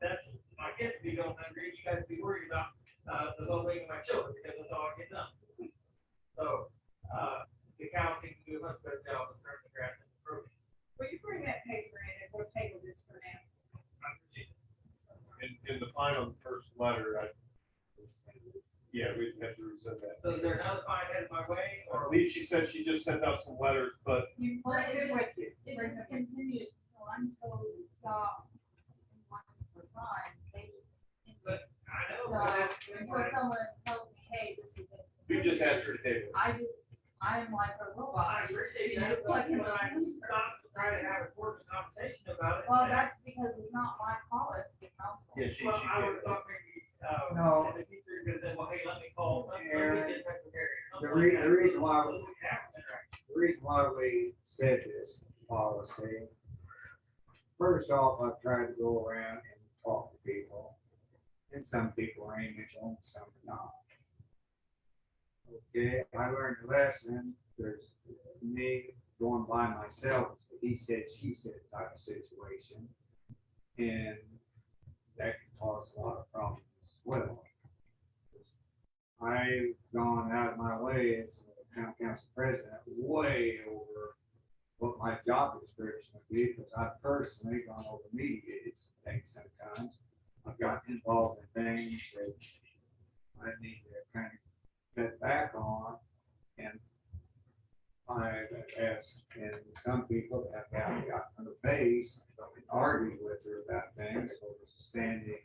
that's, my kids would be going hungry, you guys would be worried about, the well-being of my children, because that's all I get done. So, the cows seem to do a much better job of turning the grass into protein. Will you bring that paper in and we'll table this for now? In the final first letter, yeah, we have to resend that. So is there another fine headed my way, I or? believe she said she just sent out some letters, but You Well, bring it with you. It Bring just it. continues, so I'm told to stop and watch for time, they just. But I know, So, but that's, until someone tells me, hey, this is it. we just asked her to table. I'm like a well, robot. I appreciate that, but when I stopped to try to have a cordial conversation about it. Well, that's because it's not my call, it's the council. Yeah, she Well, I did. would thought maybe, No. in the future, because then, well, hey, let me call, let me get in touch with Gary. The something like that. reason why- So we have some interaction. The reason why we said this policy, first off, I've tried to go around and talk to people, and some people are amiable, and some are not. Okay, I learned a lesson, there's me going by myself, it's a he said, she said type of situation, and that can cause a lot of problems as well. I've gone out of my way as a town council president, way over what my job description would be, because I've personally gone over mediated some things sometimes. I've gotten involved in things that I need to kind of cut back on, and I've asked, and some people have gotten on the base, and argued with her about things, so it's a standing.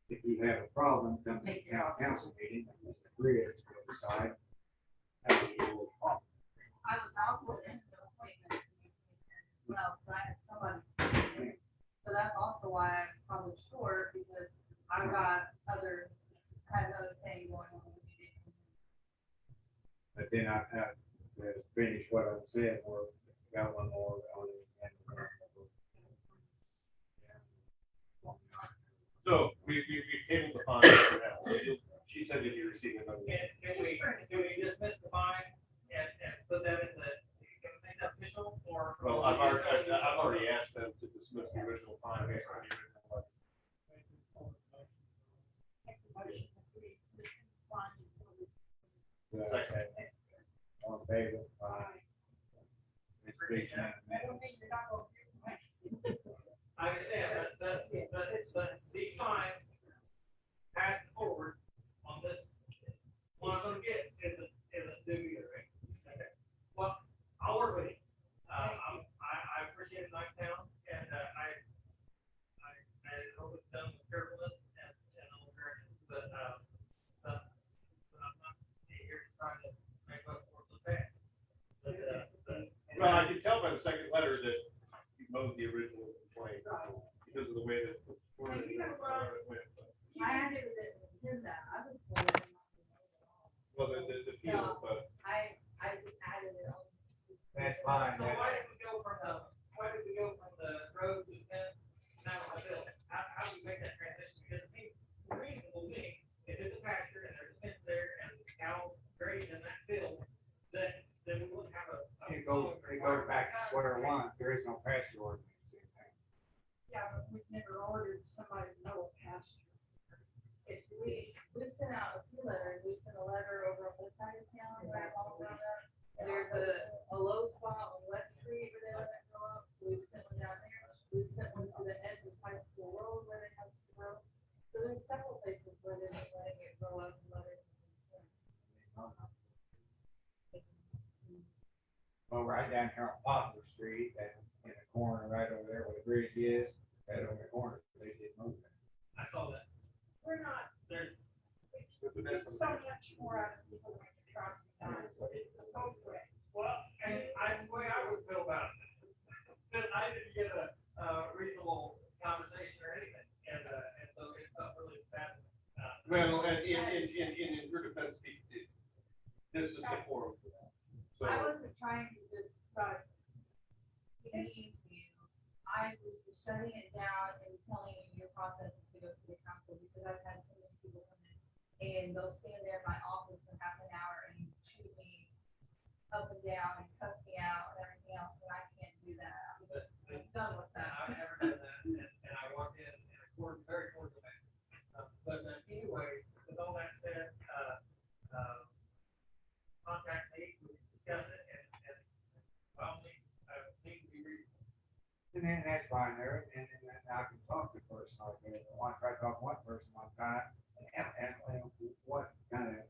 If you have a problem, come to the town council meeting, and Mr. Bridge will decide how to deal with the problem. I was also in the appointment. Well, so I had somebody also why I'm probably short, because I've got had another thing going on. But then I have to finish what I'm saying, or got one more on it. So we tabled the fine for now. She said that you're receiving another. Can we dismiss the fine and put that in the, can we make that official or? Well, I've already asked them to dismiss the original fine based on the original letter. Make the motion that we find it. Second. On favor, aye. It's big time. I don't think you're not gonna do much. I understand, but these fines passed forward on this, one I'm gonna get is a due either, right? Okay. Well, I'll work with you. I appreciate a nice town, and, I hope it's done with carefulness and all directions, but I'm not here to try to make Westport look bad. Well, I can tell by the second letter that you mowed the original complaint because of the way that. I actually did that, I was told it not to know at all. Well, the field, but. I just added it on. That's fine. So why did we go from the road to the fence, now to the field? How do we make that transition? Because it seems reasonable to me, if it's a pasture and there's a fence there and cows grazing in that field, then we wouldn't have a. It goes back to square one, there is no pasture ordinance in there. Yeah, but we've never ordered somebody to know a pasture. If we sent out a few letters, we sent a letter over on this side of town, where I'm all around that. There's a low spot on West Street where they let it grow up, we've sent one down there, we've sent one to the edge of High School Road where they have to grow. So there's several places where they're just letting it grow up and let it. Well, right down here on Poplar Street, and in the corner right over there where the bridge is, right over the corner, they did move it. I saw that. We're not, There's, there's so much more out of people when you're trying to die, so it's the whole way. well, and that's the way I would feel about it. Because I didn't get a reasonable conversation or anything, and so it felt really bad. Well, and in your defense, this is the forum for that. So. I wasn't trying to just try to ease you. I was just shutting it down and telling you your process is to go to the council, because I've had so many people come in and they'll stand there in my office for half an hour and shoot me up and down and cuss me out and everything else, and I can't do that. I'm done with that. I've never done that, and I walked in a very cordial manner. But anyways, with all that said, contact me, we can discuss it, and probably, need to be reasonable. And then that's fine there, and I can talk to a person like that. I tried to talk to one person one time, and what kind of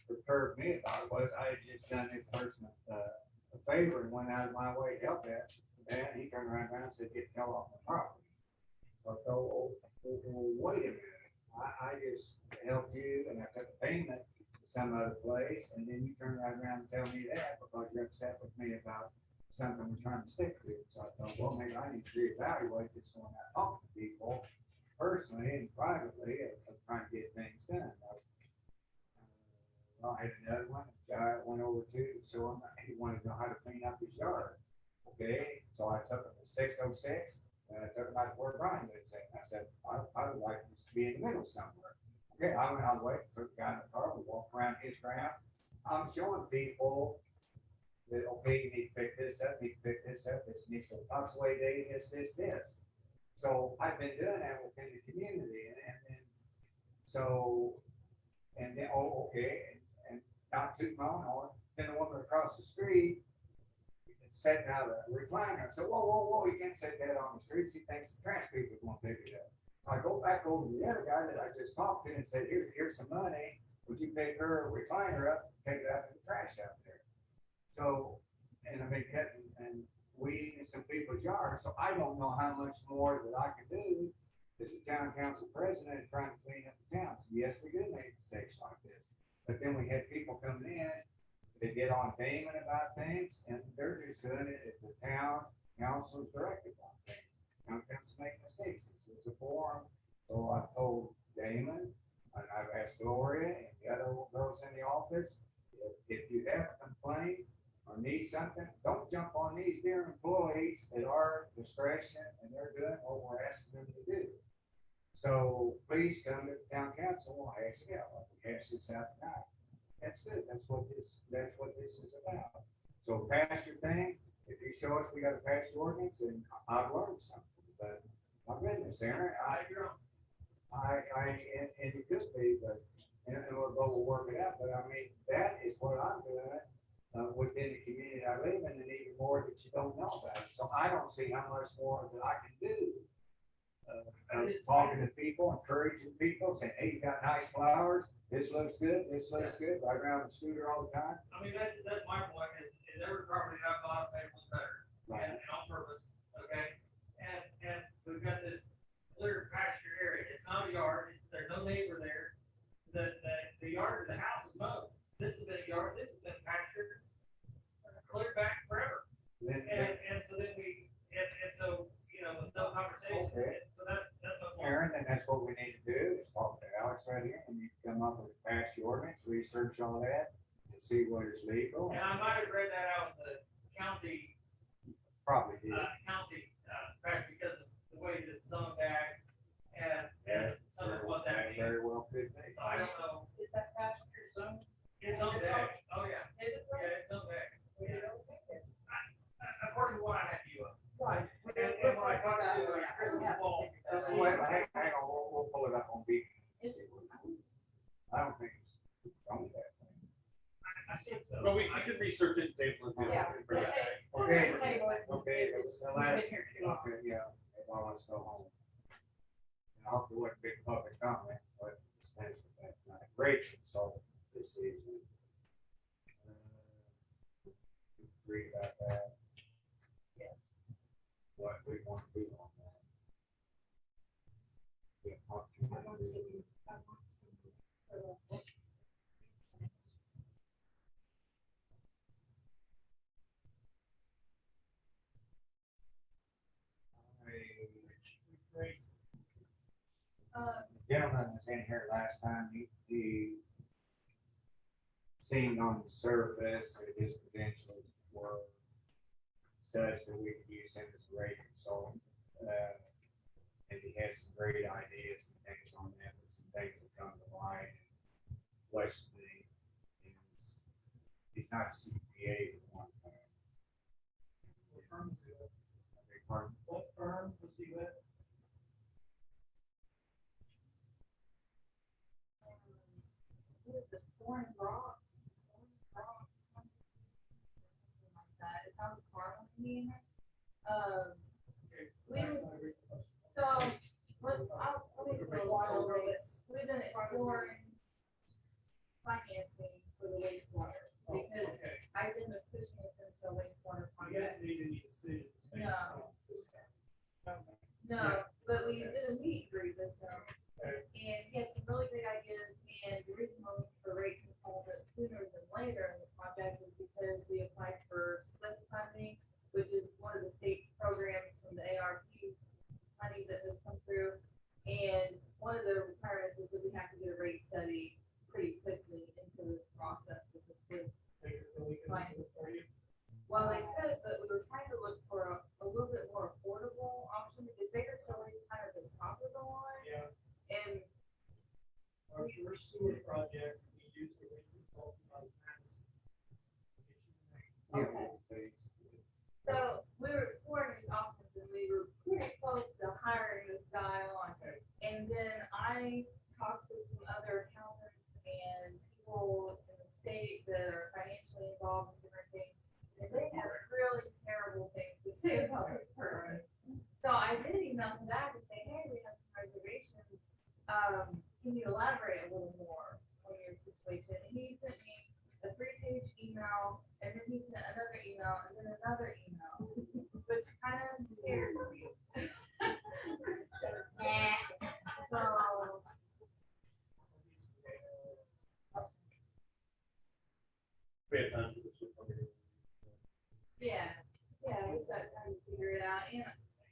perturbed me about it was I had just done this person a favor and went out of my way to help that, and he turned around and said, get the hell off my property. So I thought, wait a minute, I just helped you, and I took a payment to some other place, and then you turn right around and tell me that because you're upset with me about something we're trying to stick to. So I thought, well, maybe I need to reevaluate this when I talk to people personally and privately of trying to get things done. I had another one, a guy went over to, so he wanted to know how to clean up his yard. Okay, so I took him to 606, and I took him out to where Brian lives at. I said, I would like this to be in the middle somewhere. Okay, I went out away, took the guy in the car, we walked around his ground. I'm showing people that, okay, you need to pick this up, this needs to tox away day, this. So I've been doing that within the community, and then, okay, and not too long on, then the woman across the street setting out a recliner. I said, whoa, you can't set that on the street. She thinks the trash people won't pick it up. I go back over to the other guy that I just talked to and said, here's some money. Would you pick her recliner up, take it out of the trash out there? So, and I've been cutting and weeding in some people's yards, so I don't know how much more that I can do as a town council president trying to clean up the town. So yes, we do make mistakes like this, but then we had people coming in, they get on payment about things, and they're just doing it if the town council is directed on things. Town council make mistakes, it's doing what we're asking them to do. So please come to the town council, we'll hash it out, like we hashed this out tonight. That's good, that's what this is about. So pass your thing, if you show us we got a pass ordinance, and I've learned something, but my goodness, Aaron, and it could be, but, and we'll work it out, but I mean, that is what I'm doing, within the community I live in, and even more that you don't know about. So I don't see how much more that I can do. Talking to people, encouraging people, saying, hey, you got nice flowers, this looks good, ride around the scooter all the time. I mean, that's my point, is every property I bought, made was better, and on purpose, okay? And we've got this clear pasture area, it's not a yard, there's no neighbor there, the yard of the house is mowed. This has been a yard, this has been pasture, clear back forever. And so then so, you know, with no conversation, Okay. so that's my point. Aaron, and that's what we need to do, is talk to Alex right here, and you come up with a pasture ordinance, research all that, and see what is legal. And I might have read that out in the county, Probably did. fact, because of the way that some back and some of what that means. Very well could be. So I don't know. Is that pasture zone? It's on deck. Oh, yeah. Is it Yeah, it's on deck. According to what I have you up. right? And when I talked to Chris Paul, Hang on, we'll pull it up on Beacon. I don't think it's on that. I think so. But we could research it, table it. Yeah. Okay, that's the last, okay, yeah, well, let's go home. And I'll do a big public comment, but dispense with that tonight. Rachel, so this season. Agree about that. Yes. What we want to do on that. Yeah, talk to I want to see, The gentleman was in here last time, he seemed on the surface that his credentials were such that we could use him as a great consultant. And he had some great ideas and things on that, but some things that come to light and questioning. He's not a CPA at one time. What firm is he with? I beg your pardon? What firm was he with? The foreign rock, something like that. It's on the car with me. I'll for a while, we've been exploring financing for the wastewater, because I didn't push me into the wastewater You guys project. need any decisions. No, but we did a meet group with them, and he had some really great ideas, and the reason we're looking for rate consultant sooner than later in the project is because we applied for SPLIT funding, which is one of the state's programs from the ARP money that has come through. And one of the requirements is that we have to get a rate study pretty quickly into this process with the SPLIT financing. Well, they could, but we were trying to look for a little bit more affordable option, because Bakersfield is kind of the top of the line. Yeah. And Our first sewer project, we used the rate consultant on Madison. Okay. So we were exploring these options, and we were pretty close to hiring this guy on. And then I talked to some other accountants and people in the state that are financially involved in different things. And they have really terrible things to say about this person. So I did email him back and say, hey, we have some reservations. Can you elaborate a little more on your situation? And he sent me a 3-page email, and then he sent another email, and then another email, which kind of scares me. So, We have time to do this. yeah, we've got time to figure it out. And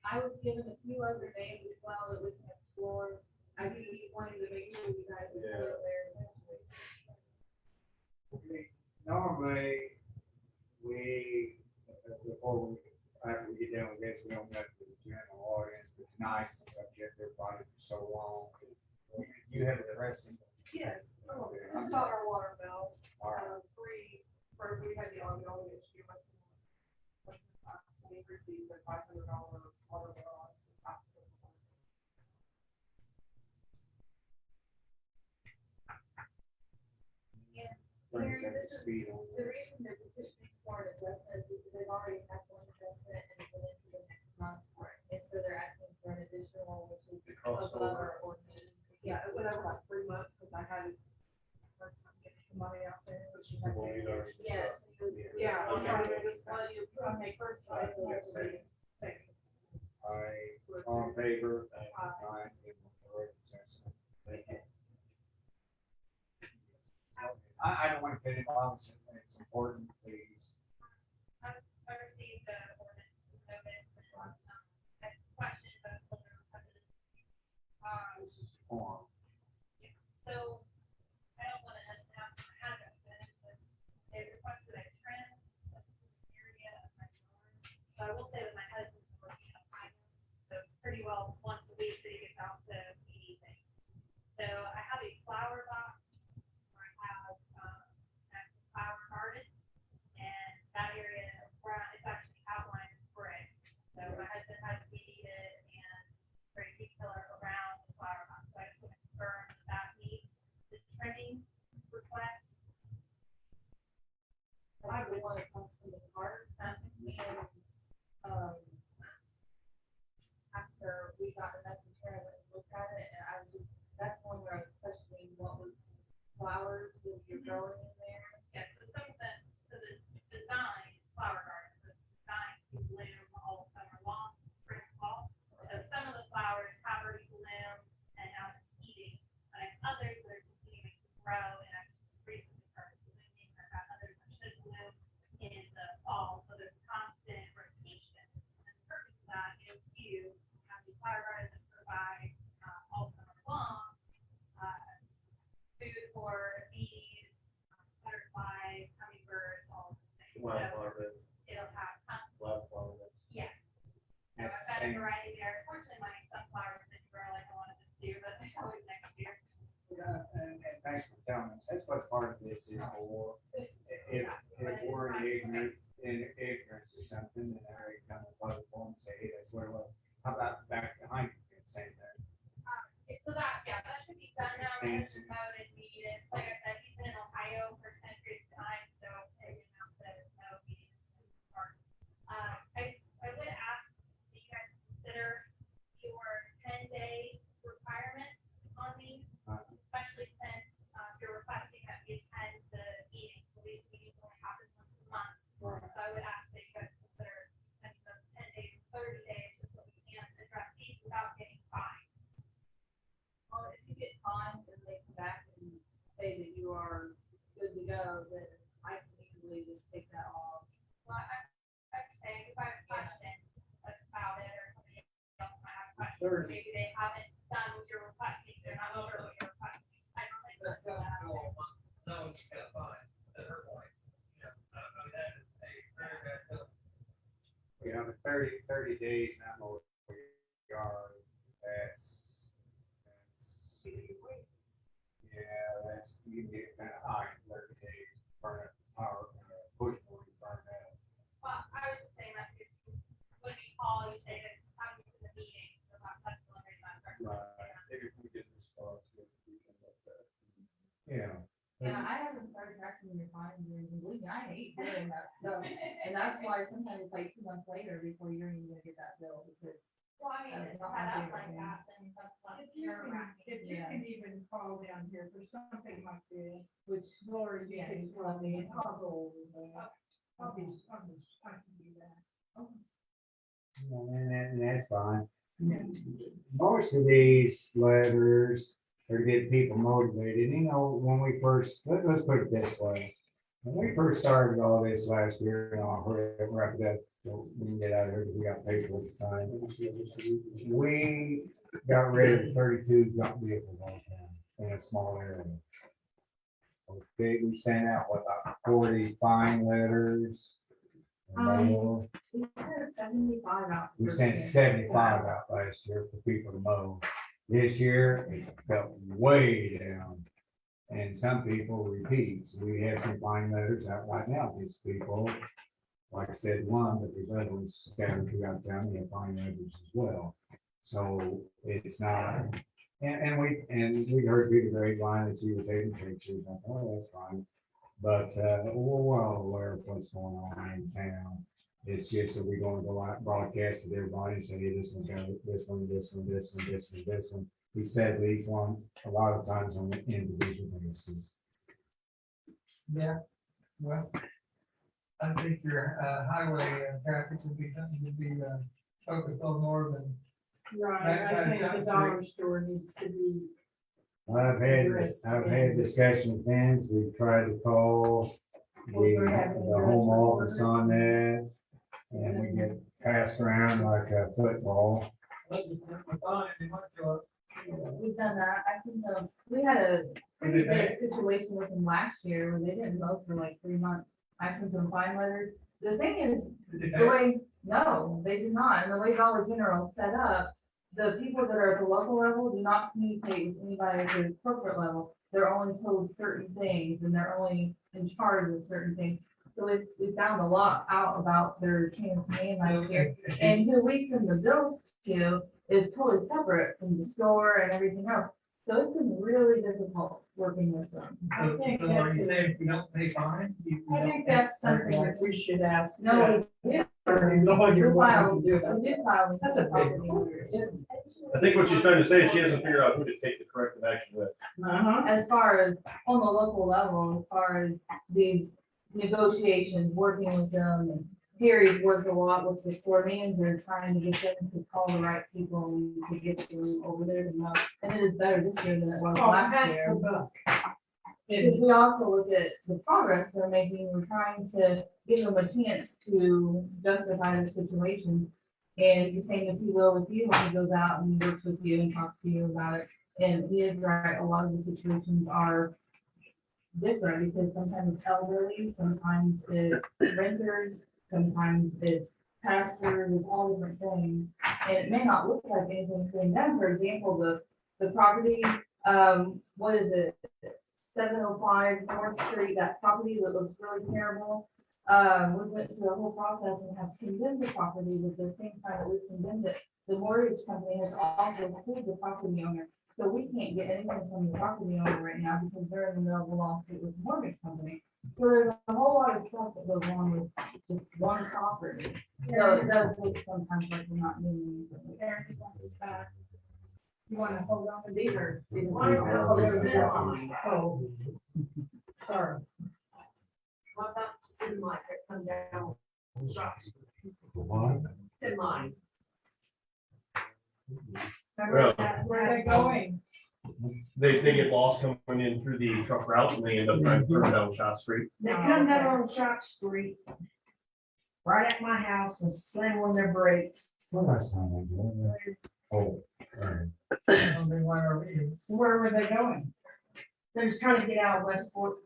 I was given a few other names as well that we can explore. I just wanted to make sure you guys are still there eventually. Normally, after we get done with this, we don't have to the general audience, but tonight since I've kept everybody for so long. You have the rest of them? Yes, Okay, I saw our water bill, All right. first we had the ongoing issue with. We received a $500 water bill. Bring us up to speed on The this. reason they're petitioning for an adjustment is because they've already had one adjustment and it's been into the next month. And so they're asking for an additional, which is The crossover. above our ordinance. Yeah, it went over like 3 months because I had first time getting somebody out there. This is the one we noticed. Yes. Yeah, I'm okay. trying to just, well, you put me first time. Yes, sir. Second. All in favor? Aye. Aye. Give them the right adjustment. I don't want to pay any bonds, it's important, please. I received the ordinance notice and, I had questions, I was told there was something. This is form. So, I don't wanna announce my address, but they requested a trim, that's the area of my yard. So I will say that my husband's working on mine, so it's pretty well once a week that he gets out to eat things. So I have a flower box, where I have, a flower garden, and that area around, it's actually outlined gray. So my husband has weeded it and spray weed killer around the flower box, so I just want to confirm that that meets the trimming request. I would want to come from the park, and, after we got the message here, I went and looked at it, and I was just, that's one where I was questioning what was flowers that you're growing in there. Yeah, so some of the, so the design, flower garden, so it's designed to bloom all summer long, spring, fall. So some of the flowers have already bloomed and now it's eating, but I have others that are continuing to grow and I just recently started blooming. I've got others that should bloom in the fall, so there's constant rotation. And the purpose of that is to have the flower garden that survives all summer long, food for bees, butterflies, hummingbirds, all of those things. Wildflower So bed, it'll have, wildflower bed. yeah. So That's I've the got a same. variety there. Fortunately, my sunflowers didn't grow like I wanted them to, but there's always next year. And thanks for telling us, that's what part of this is for. If we're in ignorance or something, then I already come with other form and say, hey, that's what it was. How about back behind you, same thing? So that, yeah, that should be done now. My husband's mowed and weeded. Like I said, he's been in Ohio for 10 straight times, so I announced that no weeding in the park. I would ask that you guys consider your 10-day requirements on these, especially since you're requesting that we attend the meeting. So these meetings only happen once a month. So I would ask that you guys consider sending those 10 days, 30 days, just so we can address these without getting fined. Well, if you get fined and they come back and say that you are good to go, then I can easily just take that off. Well, I'm saying if I have a question about it or somebody else might have a question, maybe they haven't done what you're requesting, they're not sure what you're requesting. I don't think that's gonna happen. No one should get fined, at her point. You know, I mean, that is a very bad deal. You know, the 30 days, not more yard, that's, yeah, that's, you can get kind of high in 30 days, burn up the power, push more, burn that. Well, I was just saying that if you, when we call, you say that I'm in the meeting, so that's the only reason I'm Right. Maybe if we get this far, we can look at it. Yeah. Yeah, I haven't started tracking your fines or anything. Believe me, I hate doing that stuff. And that's why sometimes it's like 2 months later before you're even gonna get that bill because. Well, I mean, if it's set up like that, then that's If you can even call down here for something like this, which Lori, you can tell me, and I'll go over that. I can do that. And that's fine. Most of these letters are to get people motivated. You know, when we first, let's put it this way. When we first started all this last year, and I'll wrap it up, so we can get out of here, because we got paperwork to sign. We got rid of 32 junk vehicles all the time in a small area. Okay, we sent out, what, about 40 fine letters. More. We sent 75 out. We for sent this. 75 out last year for people to mow. This year, it's got way down. And some people repeat. So we have some fine letters out right now, these people. Like I said, one, but there's other ones scattered throughout town, we have fine letters as well. So it's not, and we heard through the grapevine that you were taking pictures, I thought, oh, that's fine. But, we're well aware of what's going on in town. It's just that we're going to go out, broadcast to everybody, say, hey, this one's got this one, this one, this one, this one, this one. We said each one a lot of times on an individual basis. Yeah, well, I think your, highway, traffic would be something to be, focused on more than. Right, I think the dollar store needs to be. I've had discussion with them, we've tried to call the home office on that. And we get passed around like a football. We've done that. I think, we had a pretty big situation with them last year where they didn't mow for like 3 months. I sent them fine letters. The thing is, the way, no, they did not. And the way Dollar General is set up, the people that are at the local level do not communicate with anybody at the corporate level. They're only told certain things and they're only in charge of certain things. So we found a lot out about their chain of command last year. And who we send the bills to is totally separate from the store and everything else. So it's been really difficult working with them. I think So are that's, you saying if we don't pay fines? I think that's something that we should ask. No, we did. Lawyer We what filed, we we can do. did file. That's a big property one. owners. I think what she's trying to say is she hasn't figured out who to take the corrective action with. Uh-huh. As far as on the local level, as far as these negotiations, working with them, and Harry's worked a lot with the store manager, trying to get them to call the right people and to get them over there to know. And it is better this year than it was Oh, last that's year. the book. Because we also look at the progress they're making, we're trying to give them a chance to justify their situation. And the same as he will with you, when he goes out and works with you and talks to you about it. And he is right, a lot of the situations are different because sometimes it's elderly, sometimes it's renters, sometimes it's pastors, it's all different things. And it may not look like anything's being done. For example, the property, what is it? 705 North Street, that property that looks really terrible. We went through a whole process and have condemned the property with the same time that we condemned it. The mortgage company has also sued the property owner. So we can't get anything from the property owner right now because they're in the middle of a lawsuit with the mortgage company. So there's a whole lot of stuff that goes on with just one property. So it does look sometimes like we're not doing anything. You wanna hold on to these or? Oh, Sorry. what about semis that come down? Shops, What? semis. Well, Where are they going? They get lost coming in through the truck route and they end up trying to turn down Shot Street. They come down on Shop Street, right at my house and slam on their brakes. Well, that's not what I'm doing. Oh, Where were they going? They're just trying to get out of Westport.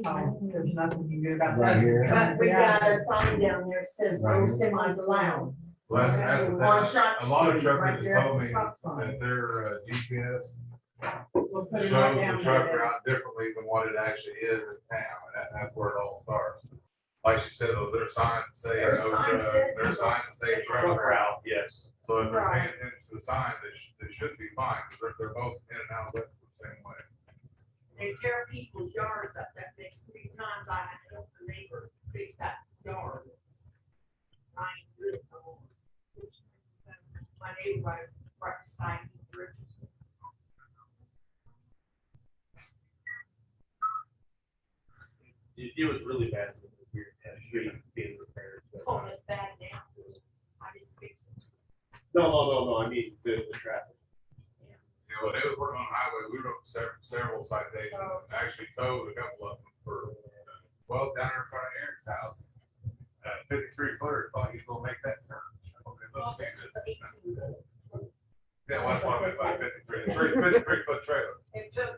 Oh, there's nothing you can do about right that. here. But we got a sign down there that says no Right. semis allowed. Well, that's the On thing. Shop A lot of Street, right truckers there at told the me stop sign. that their GPS We'll put shows them right down the truck there. route differently than what it actually is in town, and that's where it all starts. Like you said, though, their signs say, Their no sign truck, says their no signs say truck Truck route. route, yes. So if they're paying Right. attention to the sign, they should be fine, because they're both in and out of Westport the same way. They tear people's yards up. That makes 3 times I had to help the neighbor fix that yard. I ain't really know. My neighbor right beside me, Richardson. It was really bad when we were at street being repaired. but, Oh, it's bad now. I didn't fix it. No, I mean, the traffic. You know, when they was working on the highway, we wrote several citations, and actually towed a couple of them for, well, down there in front of Aaron's house. 53 footer, thought he was gonna make that turn. Okay, let's see this. Yeah, well, that's why I went by 53 foot trailer. It took,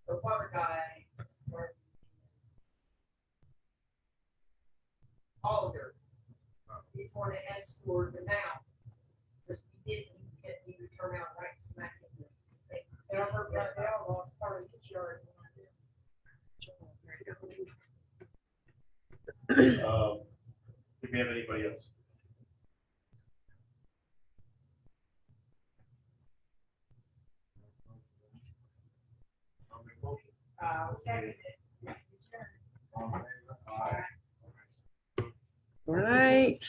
the water guy, or Alder. He's going to escort them out. Because we didn't get you to turn out right smack in the. Albert Rundell lost part of his yard. Do we have anybody else? I'll make a motion. Second. All in favor? Aye. All right.